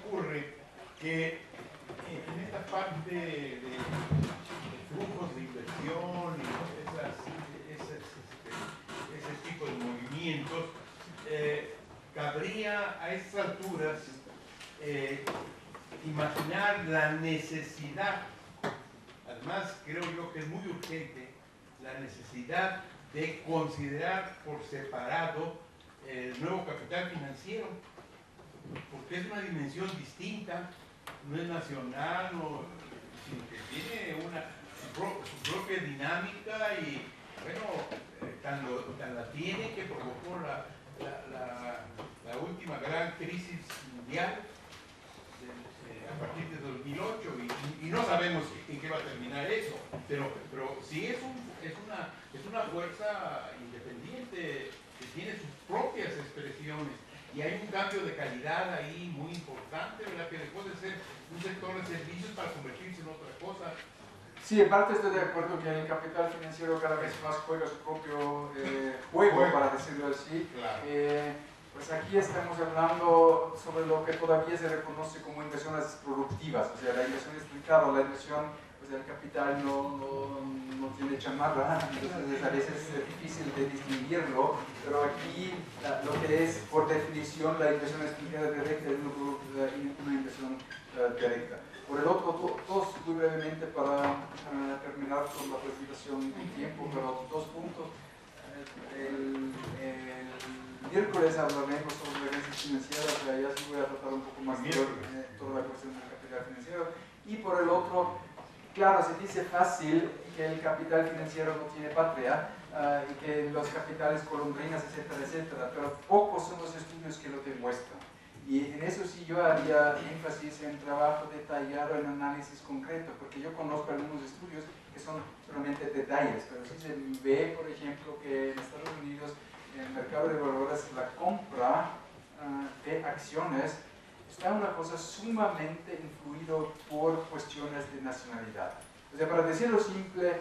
ocurre que en esta parte de flujos de inversión y ese tipo de movimientos, cabría a estas alturas imaginar la necesidad, además creo yo que es muy urgente, la necesidad de considerar por separado el nuevo capital financiero, porque es una dimensión distinta, no es nacional, sino que tiene su propia dinámica y, bueno, tan la tiene que provocó la última gran crisis mundial a partir de 2008 y no sabemos en qué va a terminar eso, pero sí es una fuerza independiente que tiene sus propias expresiones y hay un cambio de calidad ahí muy importante, ¿verdad? Que dejó de ser un sector de servicios para convertirse en otra cosa. Sí, en parte estoy de acuerdo que el capital financiero cada vez más juega su propio juego, para decirlo así. Claro. Pues aquí estamos hablando sobre lo que todavía se reconoce como inversiones productivas, o sea, la inversión extranjera, la inversión, pues el capital no tiene chamarra, entonces a veces es difícil de distinguirlo, pero aquí lo que es por definición la inversión extranjera directa es una inversión directa. Por el otro, dos muy brevemente para terminar con la presentación en tiempo, pero 2 puntos. El miércoles hablaremos sobre la crisis financiera, o sea, ya sí voy a tratar un poco más toda la cuestión del capital financiero. Y por el otro, claro, se dice fácil que el capital financiero no tiene patria, y que los capitales golondrinas, etcétera, etcétera, pero pocos son los estudios que lo demuestran. Y en eso sí yo haría énfasis en trabajo detallado, en análisis concreto, porque yo conozco algunos estudios que son solamente detalles, pero sí se ve, por ejemplo, que en Estados Unidos, en el mercado de valores, la compra de acciones está una cosa sumamente influido por cuestiones de nacionalidad. O sea, para decirlo simple,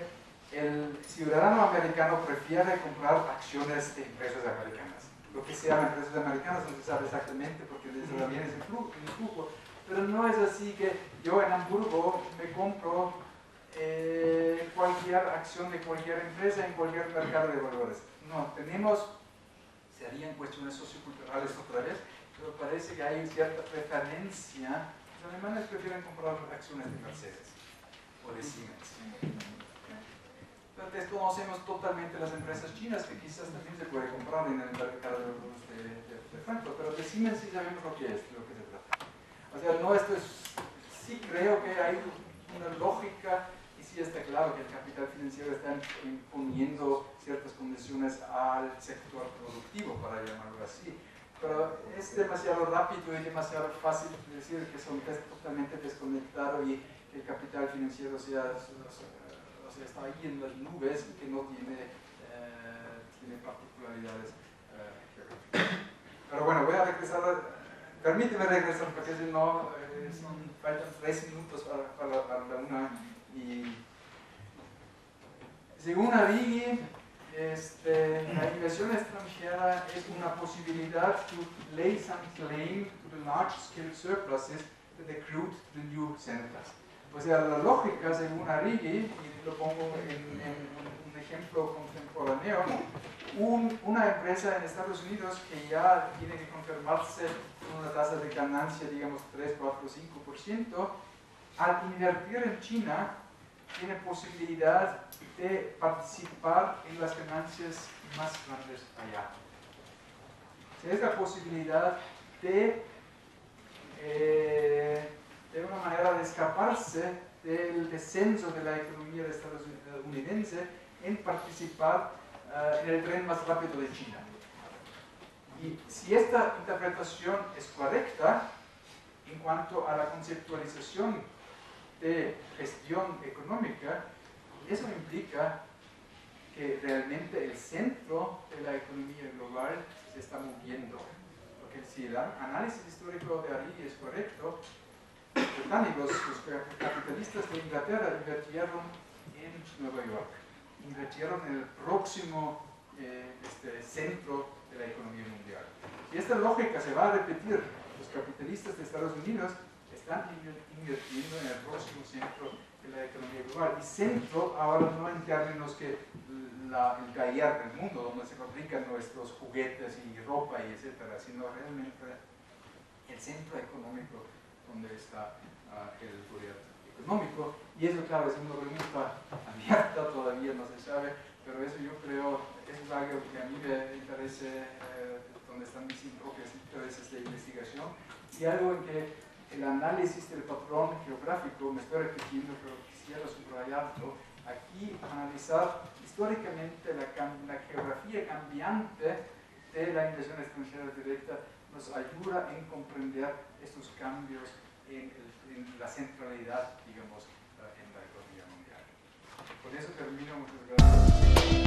el ciudadano americano prefiere comprar acciones de empresas americanas. Lo que se llama empresas americanas no se sabe exactamente porque también es el flujo, pero no es así que yo en Hamburgo me compro cualquier acción de cualquier empresa en cualquier mercado de valores. No, serían cuestiones socioculturales otra vez, pero parece que hay cierta preferencia. Los alemanes prefieren comprar acciones de Mercedes o de Siemens. Desconocemos totalmente las empresas chinas, que quizás también se puede comprar en el mercado de Frankfurt, pero de Siemens sí sabemos lo que es, de lo que se trata. O sea, no, sí creo que hay una lógica, y sí está claro que el capital financiero está imponiendo ciertas condiciones al sector productivo, para llamarlo así, pero es demasiado rápido y demasiado fácil decir que son totalmente desconectados y que el capital financiero está ahí en las nubes y que no tiene particularidades geográficas. Pero bueno, voy a regresar, permíteme regresar porque si no, faltan 3 minutos para la una. Y según Arrighi, la inversión extranjera es una posibilidad to lay some claim to the large-scale surpluses that accrued to the new centers. O sea, la lógica, según Arrighi, y lo pongo en un ejemplo contemporáneo, una empresa en Estados Unidos que ya tiene que confirmarse con una tasa de ganancia, digamos, 3, 4, 5%, al invertir en China, tiene posibilidad de participar en las ganancias más grandes allá. O sea, es la posibilidad de una manera de escaparse del descenso de la economía estadounidense en participar en el tren más rápido de China. Y si esta interpretación es correcta en cuanto a la conceptualización de gestión económica, eso implica que realmente el centro de la economía global se está moviendo. Porque si el análisis histórico de Arrighi es correcto, los capitalistas de Inglaterra invirtieron en Nueva York, invirtieron en el próximo centro de la economía mundial. Si esta lógica se va a repetir, los capitalistas de Estados Unidos están invirtiendo en el próximo centro de la economía global. Y centro, ahora no en términos que el taller del mundo, donde se fabrican nuestros juguetes y ropa y etcétera, sino realmente el centro económico donde está el poder económico. Y eso, claro, es una pregunta abierta, todavía no se sabe, pero eso yo creo es algo que a mí me interesa, donde están mis propios intereses de investigación, y algo en que el análisis del patrón geográfico, me estoy repitiendo, pero quisiera subrayarlo, aquí analizar históricamente la geografía cambiante de la inversión extranjera directa nos ayuda en comprender estos cambios en la centralidad, digamos, en la economía mundial. Con eso termino, muchas gracias.